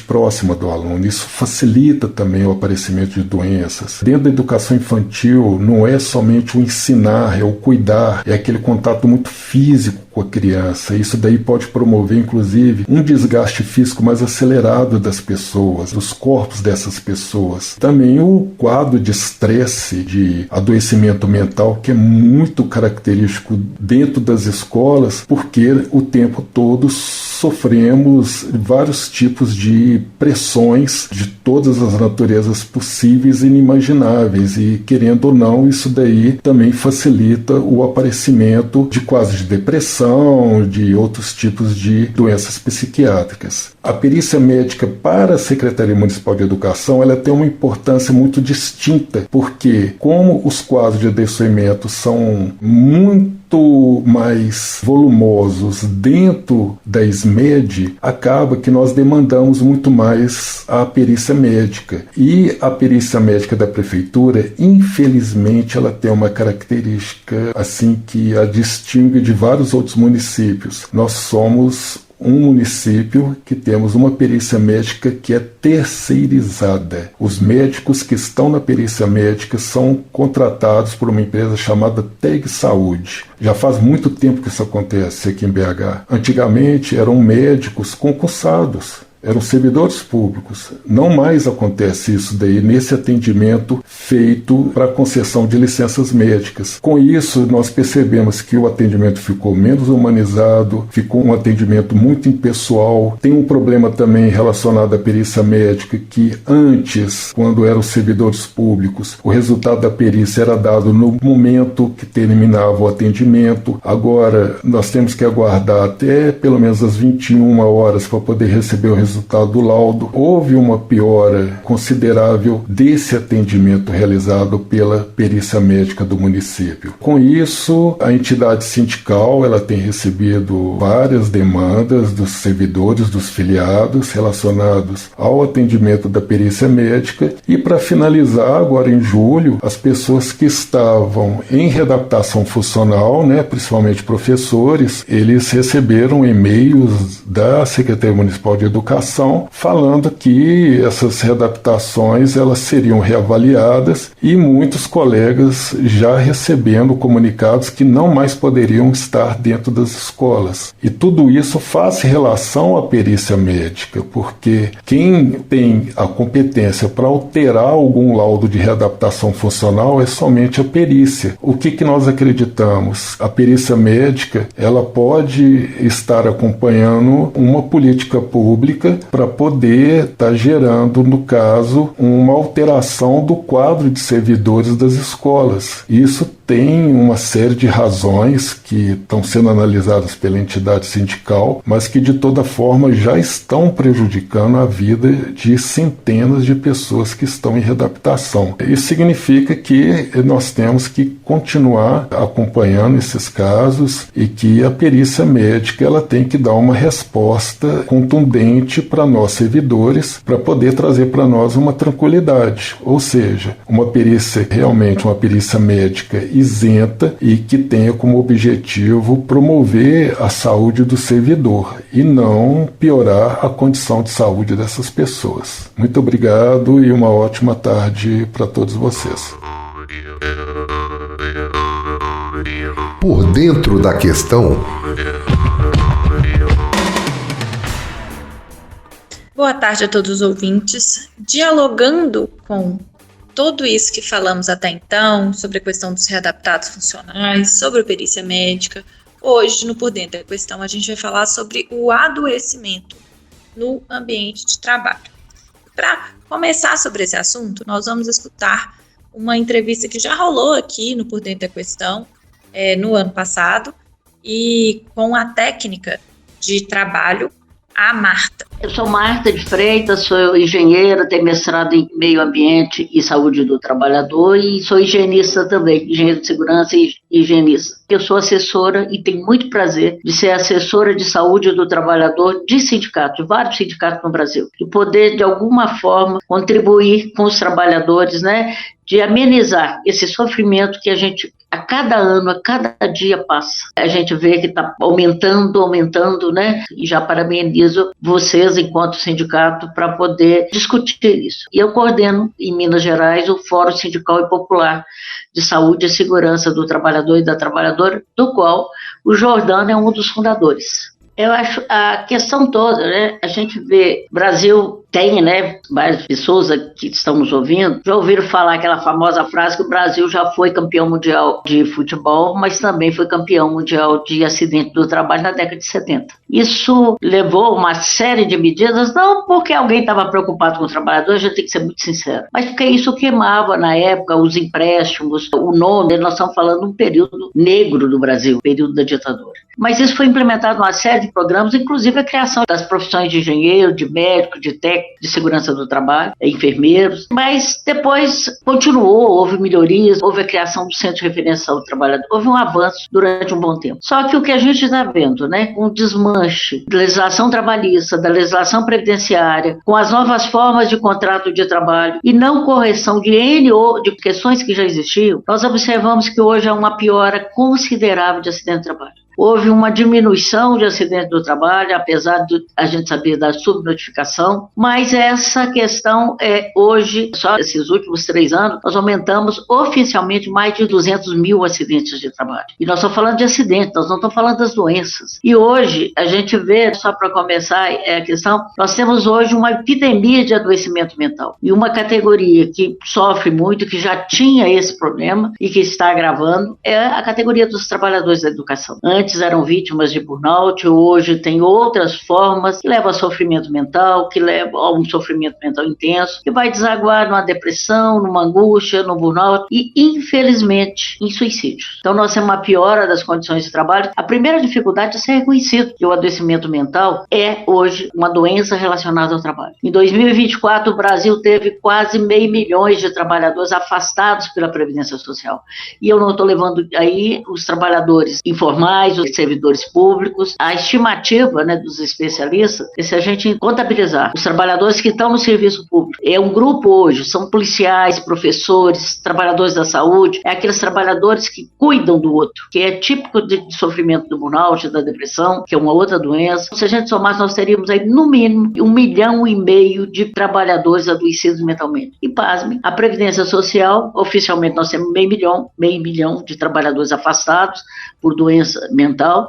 próxima do aluno. Isso facilita também o aparecimento de doenças. Dentro da educação infantil, não é somente o ensinar, é o cuidar, é aquele contato muito físico com a criança. Isso daí pode promover, inclusive, um desgaste físico mais acelerado das pessoas, dos corpos dessas pessoas. Também o quadro de estresse, de adoecimento mental, que é muito característico dentro das escolas, porque o tempo todo sofremos vários tipos de pressões de todas as naturezas possíveis e inimagináveis, e, querendo ou não, isso daí também facilita o aparecimento de quadros de depressão, de outros tipos de doenças psiquiátricas. A perícia médica para a Secretaria Municipal de Educação, ela tem uma importância muito distinta, porque como os quadros de adoecimento são muito mais volumosos dentro da SMED, acaba que nós demandamos muito mais a perícia médica. E a perícia médica da Prefeitura, infelizmente, ela tem uma característica assim que a distingue de vários outros municípios. Nós somos um município que temos uma perícia médica que é terceirizada. Os médicos que estão na perícia médica são contratados por uma empresa chamada TEG Saúde. Já faz muito tempo que isso acontece aqui em BH. Antigamente eram médicos concursados, eram servidores públicos. Não mais acontece isso daí nesse atendimento feito para concessão de licenças médicas. Com isso, nós percebemos que o atendimento ficou menos humanizado, ficou um atendimento muito impessoal. Tem um problema também relacionado à perícia médica, que antes, quando eram servidores públicos, o resultado da perícia era dado no momento que terminava o atendimento. Agora, nós temos que aguardar até pelo menos as 21 horas para poder receber o resultado do laudo. Houve uma piora considerável desse atendimento realizado pela perícia médica do município. Com isso, a entidade sindical ela tem recebido várias demandas dos servidores, dos filiados relacionados ao atendimento da perícia médica, e para finalizar, agora em julho, as pessoas que estavam em readaptação funcional, principalmente professores, eles receberam e-mails da Secretaria Municipal de Educação comunicação falando que essas readaptações elas seriam reavaliadas e muitos colegas já recebendo comunicados que não mais poderiam estar dentro das escolas. E tudo isso faz relação à perícia médica, porque quem tem a competência para alterar algum laudo de readaptação funcional é somente a perícia. O que nós acreditamos? A perícia médica ela pode estar acompanhando uma política pública para poder estar gerando, no caso, uma alteração do quadro de servidores das escolas. Isso tem uma série de razões que estão sendo analisadas pela entidade sindical, mas que de toda forma já estão prejudicando a vida de centenas de pessoas que estão em readaptação. Isso significa que nós temos que continuar acompanhando esses casos e que a perícia médica ela tem que dar uma resposta contundente para nós servidores, para poder trazer para nós uma tranquilidade, ou seja, uma perícia realmente, uma perícia médica isenta e que tenha como objetivo promover a saúde do servidor e não piorar a condição de saúde dessas pessoas. Muito obrigado e uma ótima tarde para todos vocês. Por dentro da questão. Boa tarde a todos os ouvintes. Dialogando com tudo isso que falamos até então, sobre a questão dos readaptados funcionais, sobre a perícia médica, hoje, no Por Dentro da Questão, a gente vai falar sobre o adoecimento no ambiente de trabalho. Para começar sobre esse assunto, nós vamos escutar uma entrevista que já rolou aqui no Por Dentro da Questão, no ano passado, e com a técnica de trabalho, a Marta. Eu sou Marta de Freitas, sou engenheira, tenho mestrado em Meio Ambiente e Saúde do Trabalhador e sou higienista também, engenheiro de segurança e higienista. Eu sou assessora e tenho muito prazer de ser assessora de saúde do trabalhador de sindicatos, de vários sindicatos no Brasil, e poder, de alguma forma, contribuir com os trabalhadores, né, de amenizar esse sofrimento que a gente, a cada ano, a cada dia passa. A gente vê que está aumentando, né, e já parabenizo vocês, enquanto sindicato, para poder discutir isso. E eu coordeno, em Minas Gerais, o Fórum Sindical e Popular de Saúde e Segurança do Trabalhador e da Trabalhadora, do qual o Jordano é um dos fundadores. Eu acho a questão toda, né? A gente vê, Brasil tem, né, várias pessoas que estão nos ouvindo, já ouviram falar aquela famosa frase que o Brasil já foi campeão mundial de futebol, mas também foi campeão mundial de acidente do trabalho na década de 70. Isso levou uma série de medidas, não porque alguém estava preocupado com o trabalhador, a gente tem que ser muito sincero, mas porque isso queimava na época os empréstimos, o nome, nós estamos falando de um período negro do Brasil, período da ditadura. Mas isso foi implementado uma série de programas, inclusive a criação das profissões de engenheiro, de médico, de técnico, de segurança do trabalho, enfermeiros, mas depois continuou, houve melhorias, houve a criação do Centro de Referência do Trabalhador, houve um avanço durante um bom tempo. Só que o que a gente está vendo, né, com o desmanche da legislação trabalhista, da legislação previdenciária, com as novas formas de contrato de trabalho e não correção de de questões que já existiam, nós observamos que hoje há uma piora considerável de acidente de trabalho. Houve uma diminuição de acidente do trabalho, apesar de a gente saber da subnotificação, mas essa questão hoje, só esses últimos 3 anos, nós aumentamos oficialmente mais de 200 mil acidentes de trabalho. E nós estamos falando de acidentes, nós não estamos falando das doenças. E hoje, a gente vê, só para começar a questão, nós temos hoje uma epidemia de adoecimento mental. E uma categoria que sofre muito, que já tinha esse problema e que está agravando, é a categoria dos trabalhadores da educação. Antes eram vítimas de burnout, hoje tem outras formas que levam a sofrimento mental, que levam a um sofrimento mental intenso, que vai desaguar numa depressão, numa angústia, no burnout e, infelizmente, em suicídios. Então, nós temos uma piora das condições de trabalho. A primeira dificuldade é ser reconhecido que o adoecimento mental é, hoje, uma doença relacionada ao trabalho. Em 2024, o Brasil teve quase 500 mil de trabalhadores afastados pela Previdência Social. E eu não estou levando aí os trabalhadores informais, os servidores públicos. A estimativa, né, dos especialistas é se a gente contabilizar os trabalhadores que estão no serviço público. É um grupo hoje, são policiais, professores, trabalhadores da saúde, é aqueles trabalhadores que cuidam do outro, que é típico de sofrimento do burnout, da depressão, que é uma outra doença. Se a gente somasse, nós teríamos aí, no mínimo, 1,5 milhão de trabalhadores adoecidos mentalmente. E, pasme, a Previdência Social, oficialmente nós temos meio milhão de trabalhadores afastados por doença mental,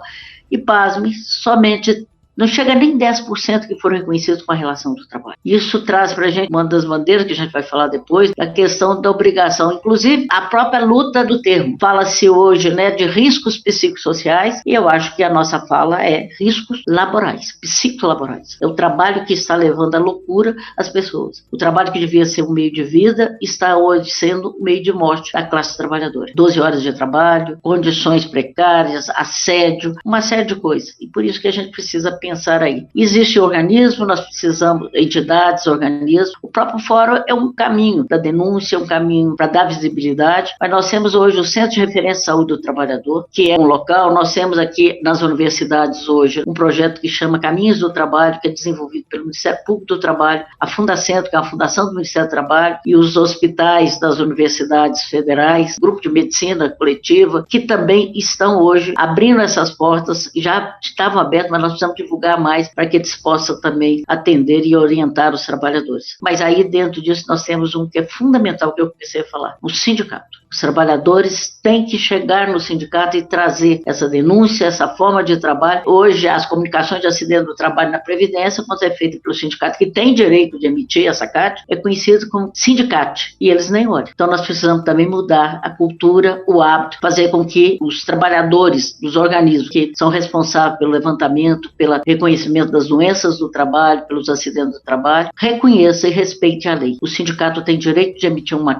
e, pasme, somente não chega nem 10% que foram reconhecidos com a relação do trabalho. Isso traz para a gente uma das bandeiras que a gente vai falar depois, a questão da obrigação, inclusive a própria luta do termo. Fala-se hoje, né, de riscos psicossociais, e eu acho que a nossa fala é riscos laborais, psicolaborais. É o trabalho que está levando à loucura as pessoas. O trabalho que devia ser um meio de vida está hoje sendo um meio de morte da classe trabalhadora. 12 horas de trabalho, condições precárias, assédio, uma série de coisas. E por isso que a gente precisa pensar aí. Existe organismo, nós precisamos, entidades, organismos. O próprio fórum é um caminho da denúncia, um caminho para dar visibilidade, mas nós temos hoje o Centro de Referência de Saúde do Trabalhador, que é um local. Nós temos aqui nas universidades hoje um projeto que chama Caminhos do Trabalho, que é desenvolvido pelo Ministério Público do Trabalho, a Fundacentro, que é a fundação do Ministério do Trabalho, e os hospitais das universidades federais, grupo de medicina coletiva, que também estão hoje abrindo essas portas, já estavam abertas, mas nós precisamos divulgar mais para que eles possam também atender e orientar os trabalhadores. Mas aí dentro disso nós temos um que é fundamental, que eu comecei a falar, o sindicato. Os trabalhadores têm que chegar no sindicato e trazer essa denúncia, essa forma de trabalho. Hoje, as comunicações de acidente do trabalho na Previdência, quando é feita pelo sindicato, que tem direito de emitir essa CAT, é conhecido como sindicate, e eles nem olham. Então, nós precisamos também mudar a cultura, o hábito, fazer com que os trabalhadores dos organismos que são responsáveis pelo levantamento, pelo reconhecimento das doenças do trabalho, pelos acidentes do trabalho, reconheçam e respeitem a lei. O sindicato tem direito de emitir uma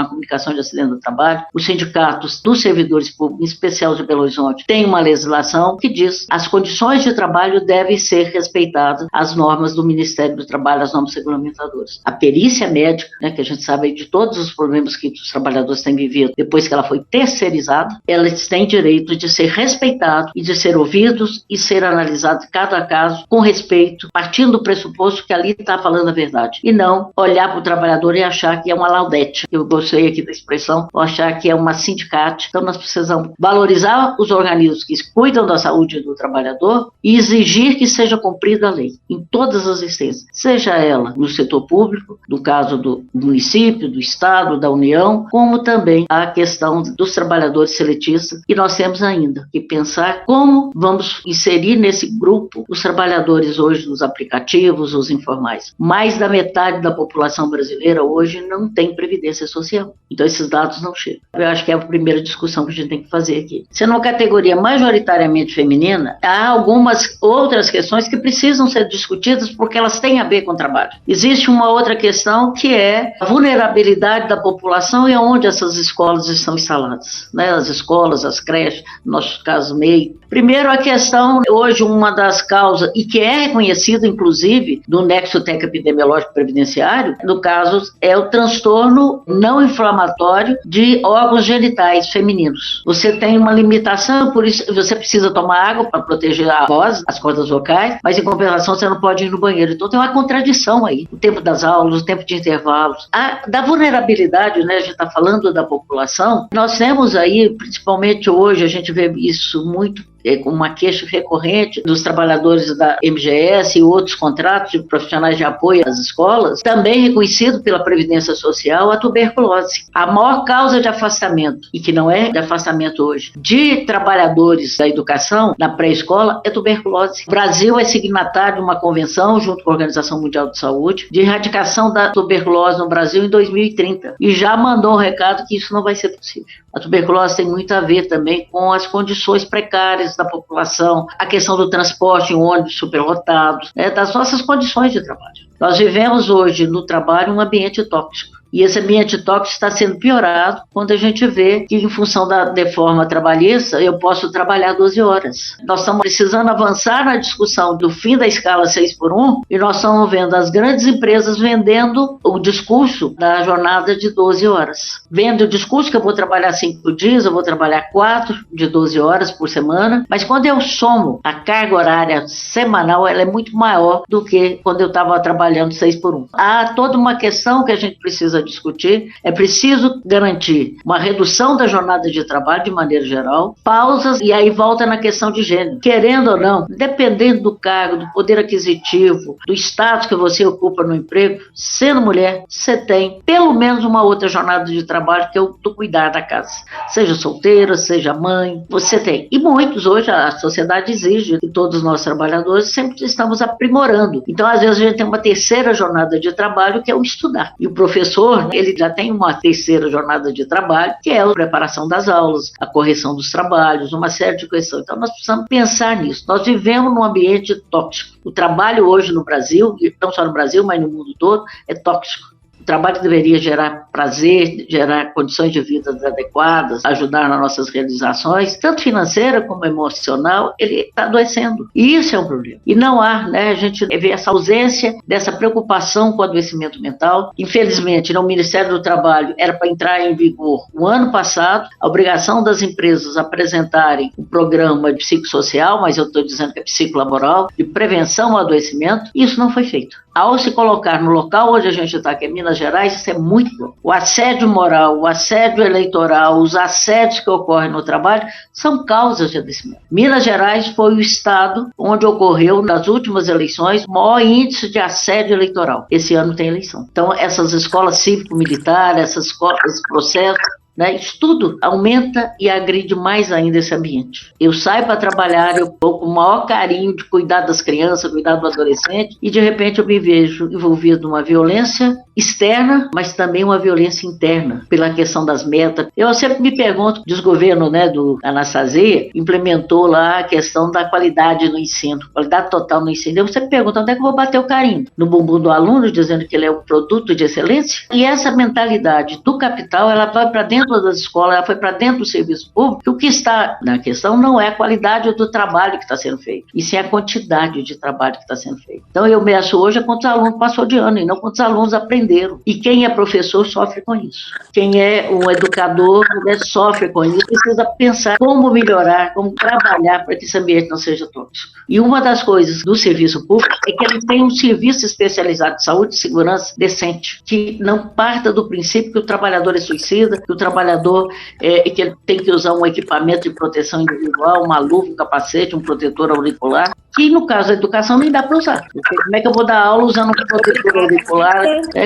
comunicação de acidente do trabalho. Os sindicatos dos servidores públicos, em especial de Belo Horizonte, têm uma legislação que diz que as condições de trabalho devem ser respeitadas, as normas do Ministério do Trabalho, as normas regulamentadoras. A perícia médica, né, que a gente sabe de todos os problemas que os trabalhadores têm vivido depois que ela foi terceirizada, elas têm direito de ser respeitados e de ser ouvidos e ser analisados cada caso com respeito, partindo do pressuposto que ali está falando a verdade. E não olhar para o trabalhador e achar que é uma laudete. Eu gostei aqui da expressão, achar que é uma sindicate. Então nós precisamos valorizar os organismos que cuidam da saúde do trabalhador e exigir que seja cumprida a lei, em todas as instâncias, seja ela no setor público, no caso do município, do estado, da União, como também a questão dos trabalhadores seletistas, e nós temos ainda que pensar como vamos inserir nesse grupo os trabalhadores hoje dos aplicativos, os informais. Mais da metade da população brasileira hoje não tem previdência social. Então esses dados não chegam. Eu acho que é a primeira discussão que a gente tem que fazer aqui. Se numa categoria majoritariamente feminina, há algumas outras questões que precisam ser discutidas porque elas têm a ver com o trabalho. Existe uma outra questão que é a vulnerabilidade da população e onde essas escolas estão instaladas, né? As escolas, as creches, no nosso caso MEI. Primeiro, a questão, hoje, uma das causas, e que é reconhecida, inclusive, do nexo técnico-epidemiológico previdenciário, no caso, é o transtorno não inflamatório de órgãos genitais femininos. Você tem uma limitação, por isso você precisa tomar água para proteger a voz, as cordas vocais, mas em compensação você não pode ir no banheiro. Então tem uma contradição aí. O tempo das aulas, o tempo de intervalos. Da vulnerabilidade, né, a gente está falando da população, nós temos aí, principalmente hoje, a gente vê isso muito com uma queixa recorrente dos trabalhadores da MGS e outros contratos de profissionais de apoio às escolas, também reconhecido pela Previdência Social, a tuberculose. A maior causa de afastamento, e que não é de afastamento hoje, de trabalhadores da educação na pré-escola é tuberculose. O Brasil é signatário de uma convenção, junto com a Organização Mundial de Saúde, de erradicação da tuberculose no Brasil em 2030, e já mandou um recado que isso não vai ser possível. A tuberculose tem muito a ver também com as condições precárias da população, a questão do transporte em ônibus superlotados, das nossas condições de trabalho. Nós vivemos hoje no trabalho um ambiente tóxico. E esse ambiente tóxico está sendo piorado quando a gente vê que, em função da reforma trabalhista, eu posso trabalhar 12 horas. Nós estamos precisando avançar na discussão do fim da escala 6x1 e nós estamos vendo as grandes empresas vendendo o discurso da jornada de 12 horas. Vendo o discurso que eu vou trabalhar 5 dias, eu vou trabalhar 4 de 12 horas por semana, mas quando eu somo a carga horária semanal, ela é muito maior do que quando eu estava trabalhando 6x1. Há toda uma questão que a gente precisa discutir, é preciso garantir uma redução da jornada de trabalho de maneira geral, pausas, e aí volta na questão de gênero. Querendo ou não, dependendo do cargo, do poder aquisitivo, do status que você ocupa no emprego, sendo mulher, você tem pelo menos uma outra jornada de trabalho que é o do cuidar da casa. Seja solteira, seja mãe, você tem. E muitos hoje, a sociedade exige que todos nós trabalhadores sempre estamos aprimorando. Então, às vezes, a gente tem uma terceira jornada de trabalho que é o estudar. E o professor, ele já tem uma terceira jornada de trabalho, que é a preparação das aulas, a correção dos trabalhos, uma série de questões. Então, nós precisamos pensar nisso. Nós vivemos num ambiente tóxico. O trabalho hoje no Brasil, e não só no Brasil, mas no mundo todo, é tóxico. O trabalho deveria gerar prazer, gerar condições de vida adequadas, ajudar nas nossas realizações, tanto financeira como emocional, ele está adoecendo. E isso é um problema. E não há, né, a gente vê essa ausência dessa preocupação com o adoecimento mental. Infelizmente, no Ministério do Trabalho era para entrar em vigor o ano passado, a obrigação das empresas apresentarem um programa psicossocial, mas eu estou dizendo que é psicolaboral, de prevenção ao adoecimento, e isso não foi feito. Ao se colocar no local onde a gente está, que é Minas Gerais, isso é muito bom. O assédio moral, o assédio eleitoral, os assédios que ocorrem no trabalho são causas de adoecimento. Minas Gerais foi o estado onde ocorreu, nas últimas eleições, o maior índice de assédio eleitoral. Esse ano tem eleição. Então, essas escolas cívico-militares, essas escolas, esse processo, né, isso tudo aumenta e agride mais ainda esse ambiente. Eu saio para trabalhar, eu vou com o maior carinho de cuidar das crianças, cuidar do adolescente, e de repente eu me vejo envolvido numa violência externa, mas também uma violência interna, pela questão das metas. Eu sempre me pergunto, o desgoverno, né, do Anastasia implementou lá a questão da qualidade no ensino, qualidade total no ensino. Eu sempre pergunto, onde é que eu vou bater o carinho? No bumbum do aluno, dizendo que ele é um produto de excelência? E essa mentalidade do capital, ela vai para dentro das escolas, ela foi para dentro do serviço público. O que está na questão não é a qualidade do trabalho que está sendo feito, e sim a quantidade de trabalho que está sendo feito. Então eu meço hoje a quantos alunos passou de ano, e não quantos alunos aprenderam. E quem é professor sofre com isso. Quem é um educador, né, sofre com isso. Precisa pensar como melhorar, como trabalhar para que esse ambiente não seja tóxico. E uma das coisas do serviço público é que ele tem um serviço especializado de saúde e segurança decente, que não parta do princípio que o trabalhador é suicida, que o trabalhador que ele tem que usar um equipamento de proteção individual, uma luva, um capacete, um protetor auricular, que no caso da educação nem dá para usar. Como é que eu vou dar aula usando um protetor auricular?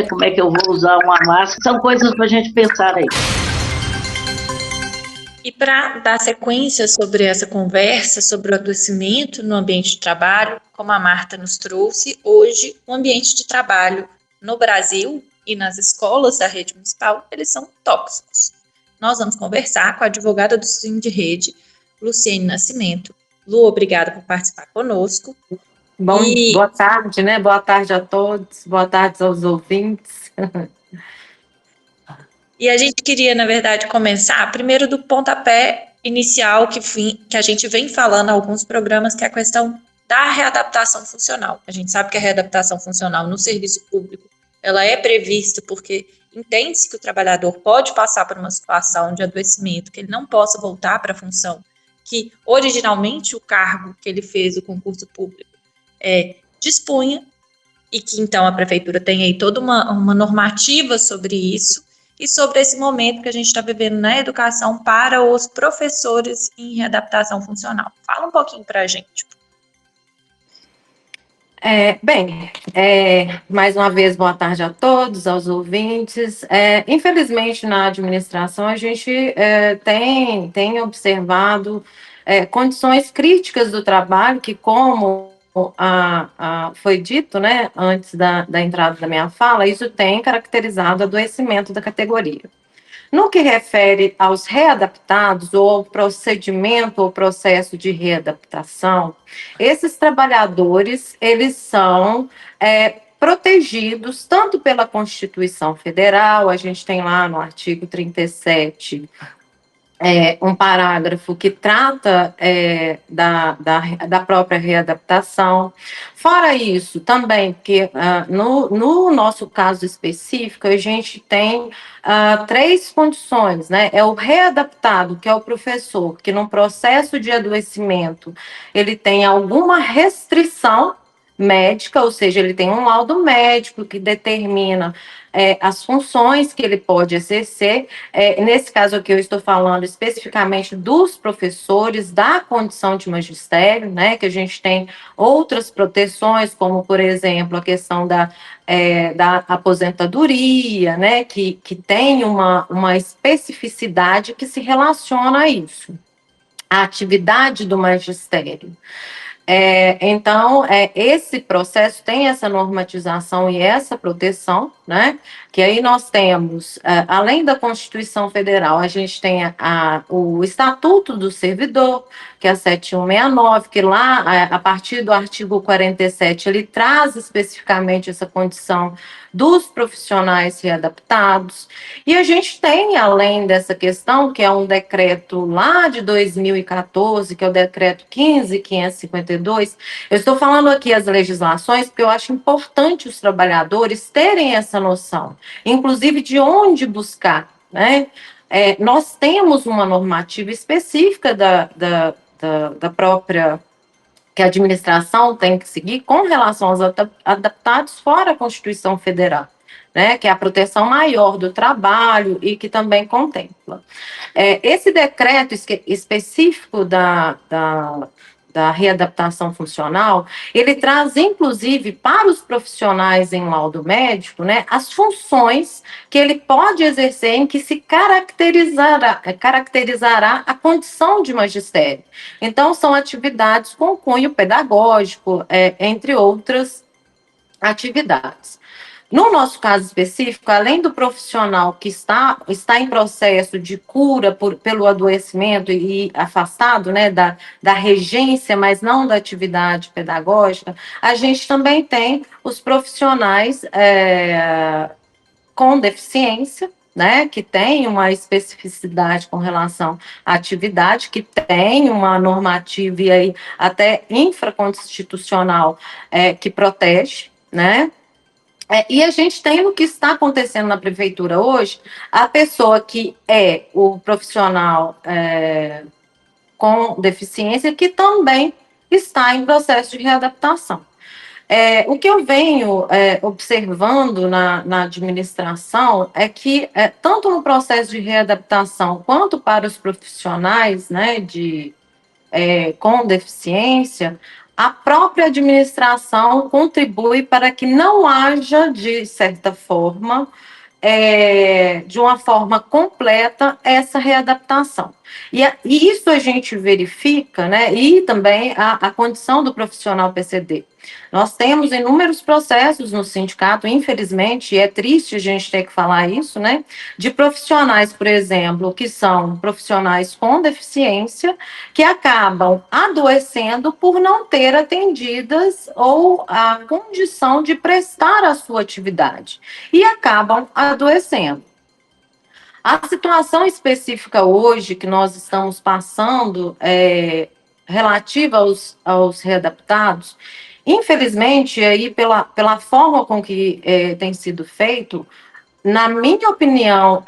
Como é que eu vou usar uma máscara? São coisas para a gente pensar aí. E para dar sequência sobre essa conversa, sobre o adoecimento no ambiente de trabalho, como a Marta nos trouxe, hoje o ambiente de trabalho no Brasil e nas escolas da rede municipal, eles são tóxicos. Nós vamos conversar com a advogada do Sindirrede, Luciene Nascimento. Lu, obrigada por participar conosco. Boa tarde, né? Boa tarde a todos, boa tarde aos ouvintes. E a gente queria, na verdade, começar primeiro do pontapé inicial que a gente vem falando em alguns programas, que é a questão da readaptação funcional. A gente sabe que a readaptação funcional no serviço público, ela é prevista porque entende-se que o trabalhador pode passar por uma situação de adoecimento, que ele não possa voltar para a função, que originalmente o cargo que ele fez, o concurso público, dispunha, e que então a prefeitura tem aí toda uma normativa sobre isso, e sobre esse momento que a gente está vivendo na educação para os professores em readaptação funcional. Fala um pouquinho para a gente. Mais uma vez, boa tarde a todos, aos ouvintes. Infelizmente, na administração, a gente tem observado condições críticas do trabalho, que, como foi dito, né, antes da entrada da minha fala, isso tem caracterizado o adoecimento da categoria. No que refere aos readaptados, ou ao procedimento ou processo de readaptação, esses trabalhadores, eles são protegidos tanto pela Constituição Federal, a gente tem lá no artigo 37 um parágrafo que trata da própria readaptação. Fora isso, também, porque no nosso caso específico, a gente tem 3 condições, né? É o readaptado, que é o professor, que num processo de adoecimento, ele tem alguma restrição médica, ou seja, ele tem um laudo médico que determina as funções que ele pode exercer. Nesse caso aqui, eu estou falando especificamente dos professores da condição de magistério, né, que a gente tem outras proteções, como, por exemplo, a questão da aposentadoria, né, que tem uma especificidade que se relaciona a isso, a atividade do magistério. Então, esse processo tem essa normatização e essa proteção, né? Que aí nós temos, além da Constituição Federal, a gente tem o Estatuto do Servidor, que é a 7169, que lá, a partir do artigo 47, ele traz especificamente essa condição dos profissionais readaptados. E a gente tem, além dessa questão, que é um decreto lá de 2014, que é o decreto 15.552, eu estou falando aqui as legislações porque eu acho importante os trabalhadores terem essa noção, inclusive de onde buscar, né? Nós temos uma normativa específica da própria que a administração tem que seguir com relação aos adaptados fora a Constituição Federal, né, que é a proteção maior do trabalho e que também contempla. Esse decreto específico da readaptação funcional, ele traz, inclusive, para os profissionais em laudo médico, né, as funções que ele pode exercer em que se caracterizará a condição de magistério. Então, são atividades com cunho pedagógico, entre outras atividades. No nosso caso específico, além do profissional que está em processo de cura pelo adoecimento e afastado, né, da regência, mas não da atividade pedagógica, a gente também tem os profissionais com deficiência, né, que tem uma especificidade com relação à atividade, que tem uma normativa e aí até infraconstitucional que protege, né? E a gente tem o que está acontecendo na prefeitura hoje, a pessoa que é o profissional com deficiência, que também está em processo de readaptação. O que eu venho observando na administração é que, tanto no processo de readaptação, quanto para os profissionais, né, com deficiência, a própria administração contribui para que não haja, de certa forma, de uma forma completa, essa readaptação. E isso a gente verifica, né, e também a condição do profissional PCD. Nós temos inúmeros processos no sindicato, infelizmente, e é triste a gente ter que falar isso, né, de profissionais, por exemplo, que são profissionais com deficiência, que acabam adoecendo por não ter atendidas ou a condição de prestar a sua atividade, e acabam adoecendo. A situação específica hoje que nós estamos passando, relativa aos readaptados, infelizmente, aí pela forma com que tem sido feito, na minha opinião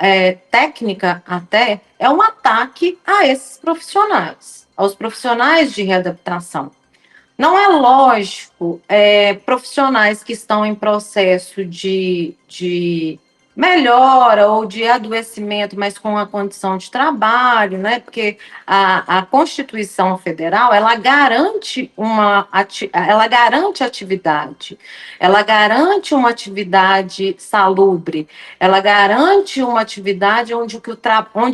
técnica até, é um ataque a esses profissionais, aos profissionais de readaptação. Não é lógico profissionais que estão em processo de melhora ou de adoecimento, mas com a condição de trabalho, né? Porque a Constituição Federal, ela garante atividade, ela garante uma atividade salubre, ela garante uma atividade onde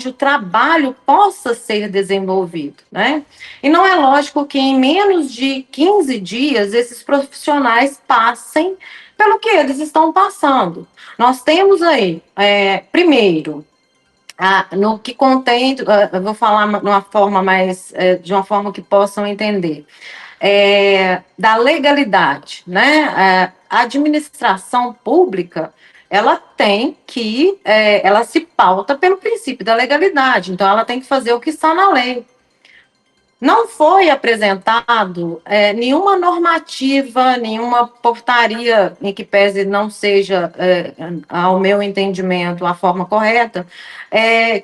o trabalho possa ser desenvolvido, né? E não é lógico que em menos de 15 dias esses profissionais passem pelo que eles estão passando. Nós temos aí, primeiro, no que contém, eu vou falar de uma forma que possam entender, da legalidade, né? a administração pública, ela tem que, ela se pauta pelo princípio da legalidade, então ela tem que fazer o que está na lei. Não foi apresentado nenhuma normativa, nenhuma portaria em que pese não seja, ao meu entendimento, a forma correta,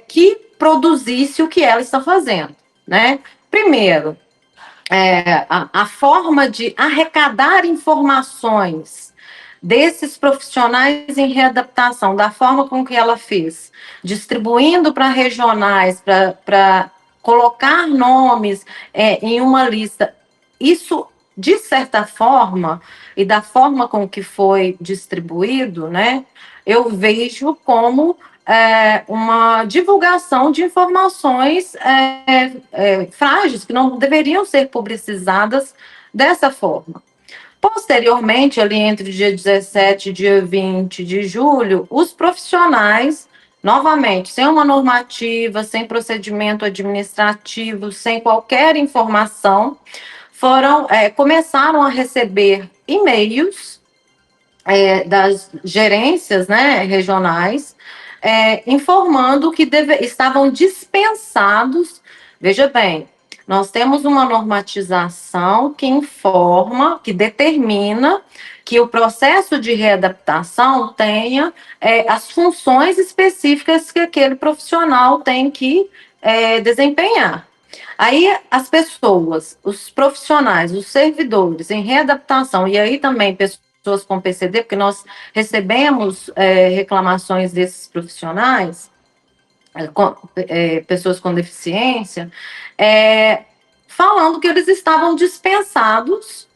que produzisse o que ela está fazendo, né? Primeiro, a forma de arrecadar informações desses profissionais em readaptação, da forma com que ela fez, distribuindo para regionais, para colocar nomes em uma lista, isso, de certa forma, e da forma com que foi distribuído, né, eu vejo como uma divulgação de informações frágeis, que não deveriam ser publicizadas dessa forma. Posteriormente, ali entre o dia 17 e dia 20 de julho, os profissionais, novamente, sem uma normativa, sem procedimento administrativo, sem qualquer informação, começaram a receber e-mails das gerências, né, regionais, informando que estavam dispensados. Veja bem, nós temos uma normatização que informa, que determina que o processo de readaptação tenha as funções específicas que aquele profissional tem que desempenhar. Aí as pessoas, os profissionais, os servidores em readaptação, e aí também pessoas com PCD, porque nós recebemos reclamações desses profissionais, pessoas com deficiência, falando que eles estavam dispensados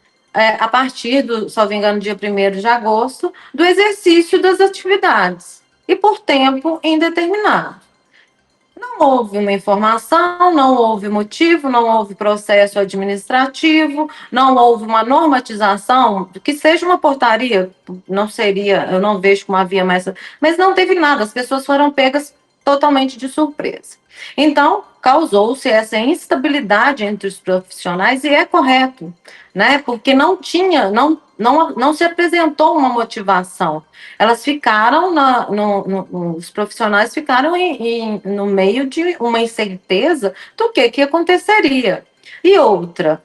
a partir do, salvo engano, dia 1º de agosto, do exercício das atividades, e por tempo indeterminado. Não houve uma informação, não houve motivo, não houve processo administrativo, não houve uma normatização, que seja uma portaria, não seria, eu não vejo como havia mais, mas não teve nada, as pessoas foram pegas totalmente de surpresa. Então, causou-se essa instabilidade entre os profissionais, e é correto, né? Porque não se apresentou uma motivação. Elas ficaram, os profissionais ficaram no meio de uma incerteza do que aconteceria. E outra,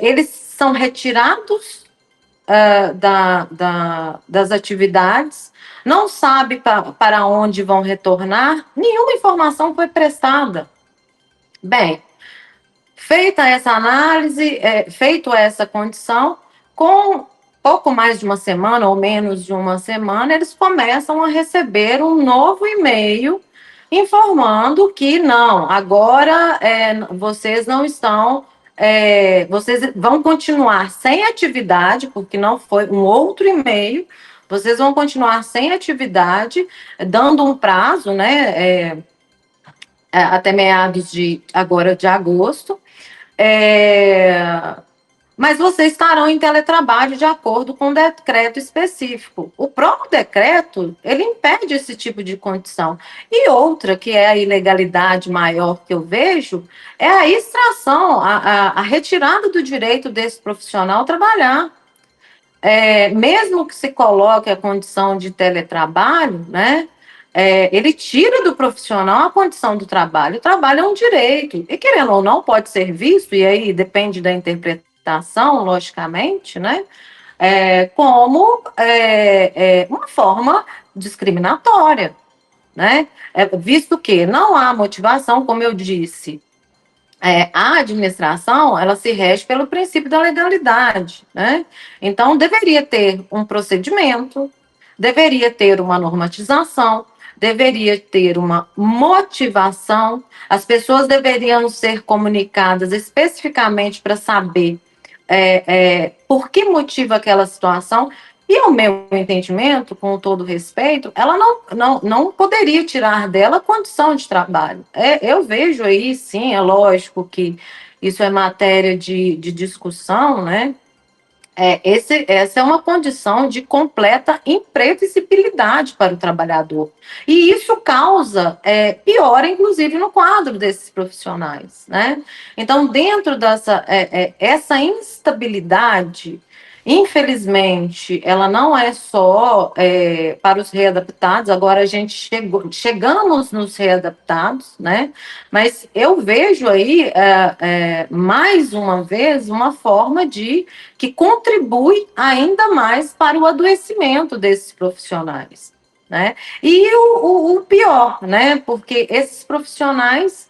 eles são retirados das atividades, não sabe para onde vão retornar, nenhuma informação foi prestada. Bem, feita essa análise, feito essa condição, com pouco mais de uma semana ou menos de uma semana, eles começam a receber um novo e-mail informando que não, agora vocês não estão, vocês vão continuar sem atividade, porque não foi um outro e-mail, vocês vão continuar sem atividade, dando um prazo, né, até meados de agosto, mas vocês estarão em teletrabalho de acordo com um decreto específico. O próprio decreto, ele impede esse tipo de condição. E outra, que é a ilegalidade maior que eu vejo, é a extração, a retirada do direito desse profissional trabalhar. Mesmo que se coloque a condição de teletrabalho, né, ele tira do profissional a condição do trabalho. O trabalho é um direito, e querendo ou não, pode ser visto, e aí depende da interpretação, logicamente, né, como uma forma discriminatória, né, visto que não há motivação, como eu disse, a administração, ela se rege pelo princípio da legalidade, né, então deveria ter um procedimento, deveria ter uma normatização, deveria ter uma motivação, as pessoas deveriam ser comunicadas especificamente para saber por que motiva aquela situação, e ao meu entendimento, com todo respeito, ela não poderia tirar dela a condição de trabalho. Eu vejo aí, sim, é lógico que isso é matéria de discussão, né? Essa é uma condição de completa imprevisibilidade para o trabalhador. E isso causa piora, inclusive, no quadro desses profissionais, né? Então, dentro dessa essa instabilidade, Infelizmente, ela não é só para os readaptados, agora a gente chegamos nos readaptados, né? Mas eu vejo aí, mais uma vez, uma forma que contribui ainda mais para o adoecimento desses profissionais, né? E o pior, né? Porque esses profissionais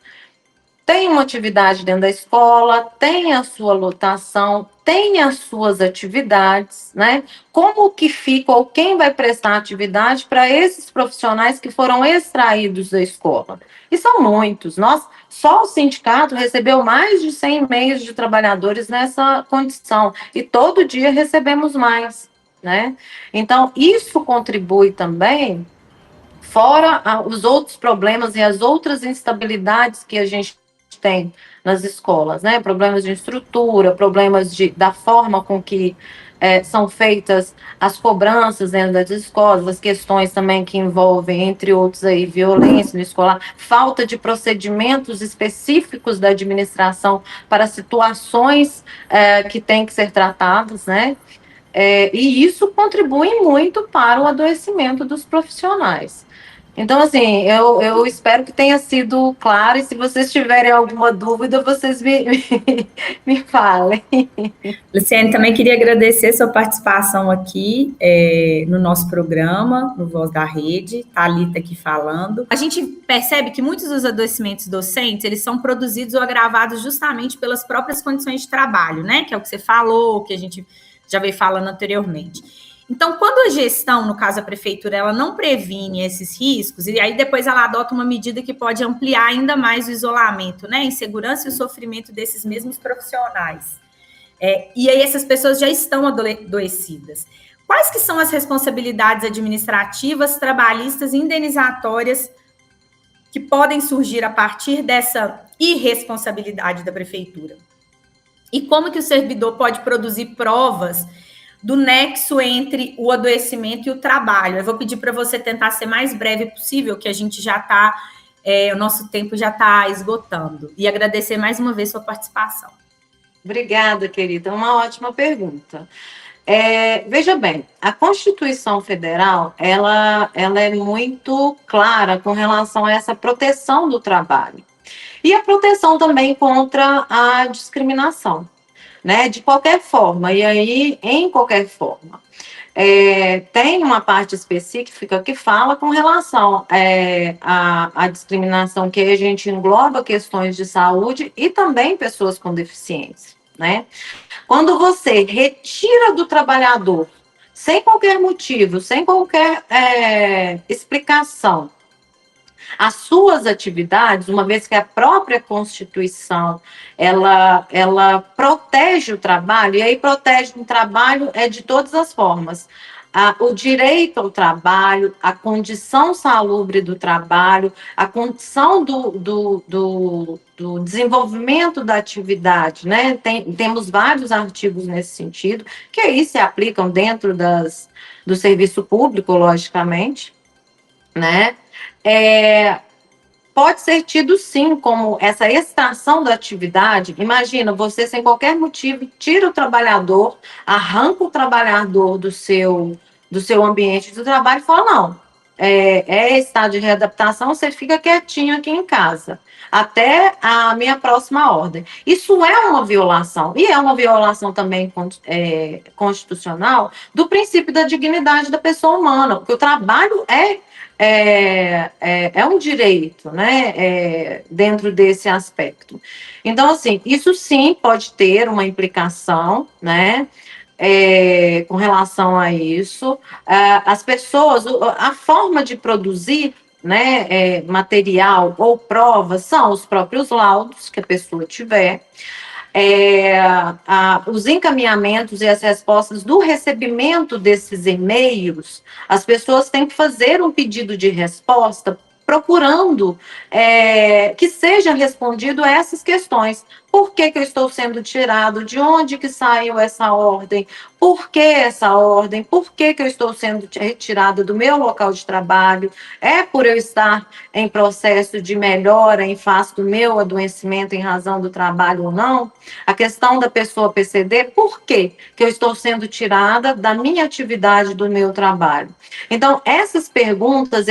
tem uma atividade dentro da escola, tem a sua lotação, tem as suas atividades, né? Como que fica ou quem vai prestar atividade para esses profissionais que foram extraídos da escola? E são muitos. Só o sindicato recebeu mais de 100 e-mails de trabalhadores nessa condição e todo dia recebemos mais, né? Então, isso contribui também, fora os outros problemas e as outras instabilidades que a gente tem nas escolas, né? Problemas de estrutura, problemas da forma com que são feitas as cobranças dentro das escolas, as questões também que envolvem, entre outros aí, violência no escolar, falta de procedimentos específicos da administração para situações que têm que ser tratadas, né? E isso contribui muito para o adoecimento dos profissionais. Então, assim, eu espero que tenha sido claro, e se vocês tiverem alguma dúvida, vocês me falem. Luciane, também queria agradecer sua participação aqui no nosso programa, no Voz da Rede, Thalita aqui falando. A gente percebe que muitos dos adoecimentos docentes, eles são produzidos ou agravados justamente pelas próprias condições de trabalho, né? Que é o que você falou, que a gente já veio falando anteriormente. Então, quando a gestão, no caso a prefeitura, ela não previne esses riscos, e aí depois ela adota uma medida que pode ampliar ainda mais o isolamento, né, a insegurança e o sofrimento desses mesmos profissionais. E aí essas pessoas já estão adoecidas. Quais que são as responsabilidades administrativas, trabalhistas e indenizatórias que podem surgir a partir dessa irresponsabilidade da prefeitura? E como que o servidor pode produzir provas do nexo entre o adoecimento e o trabalho? Eu vou pedir para você tentar ser mais breve possível, que a gente já está, o nosso tempo já está esgotando. E agradecer mais uma vez sua participação. Obrigada, querida. Uma ótima pergunta. Veja bem, a Constituição Federal, ela é muito clara com relação a essa proteção do trabalho. E a proteção também contra a discriminação, né, de qualquer forma, e aí, em qualquer forma. Tem uma parte específica que fala com relação à discriminação, que a gente engloba questões de saúde e também pessoas com deficiência, né? Quando você retira do trabalhador, sem qualquer motivo, sem qualquer explicação, as suas atividades, uma vez que a própria Constituição, ela protege o trabalho, e aí protege o trabalho de todas as formas. O direito ao trabalho, a condição salubre do trabalho, a condição do desenvolvimento da atividade, né? Temos vários artigos nesse sentido, que aí se aplicam dentro do serviço público, logicamente, né? Pode ser tido sim como essa extração da atividade. Imagina, você sem qualquer motivo tira o trabalhador, arranca o trabalhador do seu ambiente de trabalho e fala, não, estado de readaptação, você fica quietinho aqui em casa, até a minha próxima ordem. Isso é uma violação, e é uma violação também constitucional do princípio da dignidade da pessoa humana, porque o trabalho é um direito, né, dentro desse aspecto. Então, assim, isso sim pode ter uma implicação, né, com relação a isso. As pessoas, a forma de produzir, né, material ou provas são os próprios laudos que a pessoa tiver, os encaminhamentos e as respostas do recebimento desses e-mails. As pessoas têm que fazer um pedido de resposta procurando que seja respondido a essas questões. Por que eu estou sendo tirado? De onde que saiu essa ordem? Por que essa ordem? Por que eu estou sendo retirada do meu local de trabalho? É por eu estar em processo de melhora em face do meu adoecimento em razão do trabalho ou não? A questão da pessoa PCD, por que eu estou sendo tirada da minha atividade, do meu trabalho? Então, essas perguntas,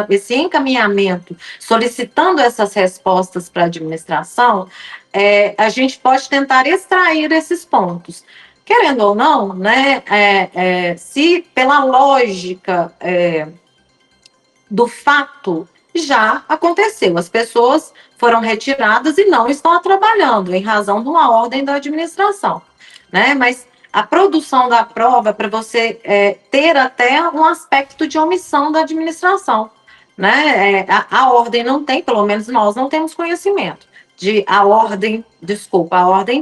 esse encaminhamento, solicitando essas respostas para a administração, a gente pode tentar extrair esses pontos. Querendo ou não, né, se pela lógica do fato já aconteceu, as pessoas foram retiradas e não estão trabalhando em razão de uma ordem da administração, né, mas a produção da prova para você ter até um aspecto de omissão da administração, né? A ordem não tem, pelo menos nós não temos conhecimento a ordem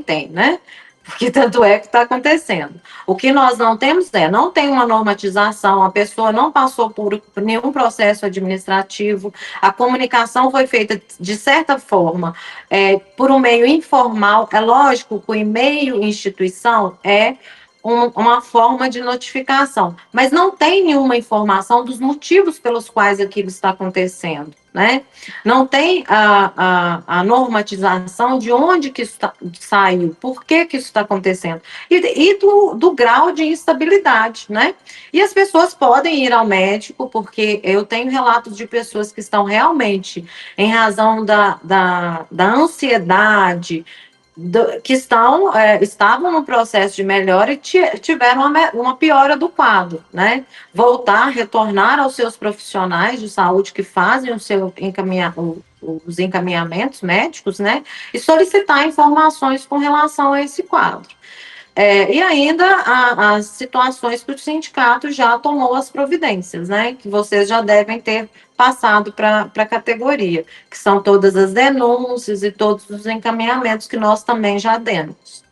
tem, né? Porque tanto é que está acontecendo. O que nós não temos não tem uma normatização, a pessoa não passou por nenhum processo administrativo, a comunicação foi feita de certa forma, por um meio informal. É lógico que o e-mail instituição é uma forma de notificação, mas não tem nenhuma informação dos motivos pelos quais aquilo está acontecendo, né? Não tem a normatização de onde que isso saiu, por que isso está acontecendo, e do grau de instabilidade, né? E as pessoas podem ir ao médico, porque eu tenho relatos de pessoas que estão realmente, em razão da ansiedade, que estavam no processo de melhora e tiveram uma piora do quadro, né? Retornar aos seus profissionais de saúde que fazem os encaminhamentos médicos, né? E solicitar informações com relação a esse quadro. E ainda as situações que o sindicato já tomou as providências, né? Que vocês já devem ter passado para a categoria, que são todas as denúncias e todos os encaminhamentos que nós também já demos.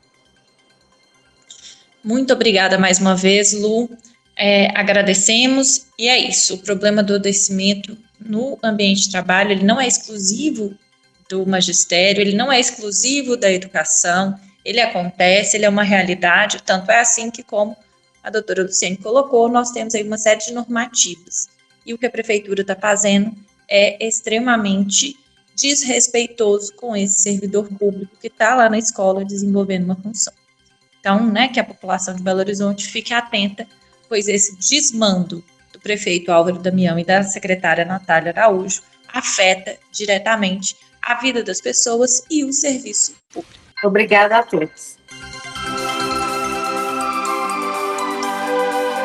Muito obrigada mais uma vez, Lu. Agradecemos, e é isso. O problema do adoecimento no ambiente de trabalho, ele não é exclusivo do magistério, ele não é exclusivo da educação, ele acontece, ele é uma realidade, tanto é assim que, como a doutora Luciane colocou, nós temos aí uma série de normativas. E o que a prefeitura está fazendo é extremamente desrespeitoso com esse servidor público que está lá na escola desenvolvendo uma função. Então, né, que a população de Belo Horizonte fique atenta, pois esse desmando do prefeito Álvaro Damião e da secretária Natália Araújo afeta diretamente a vida das pessoas e o serviço público. Obrigada a todos.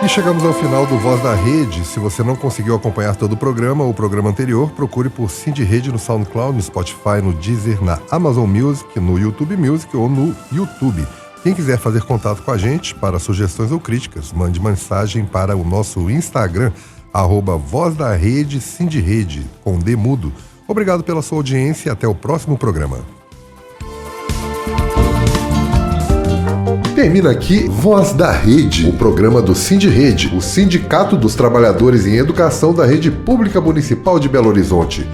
E chegamos ao final do Voz da Rede. Se você não conseguiu acompanhar todo o programa anterior, procure por Cindy Rede no SoundCloud, no Spotify, no Deezer, na Amazon Music, no YouTube Music ou no YouTube. Quem quiser fazer contato com a gente para sugestões ou críticas, mande mensagem para o nosso Instagram, @Voz da Rede Cindy Rede, com D mudo. Obrigado pela sua audiência e até o próximo programa. Termina aqui Voz da Rede, o programa do Sindirede, o Sindicato dos Trabalhadores em Educação da Rede Pública Municipal de Belo Horizonte.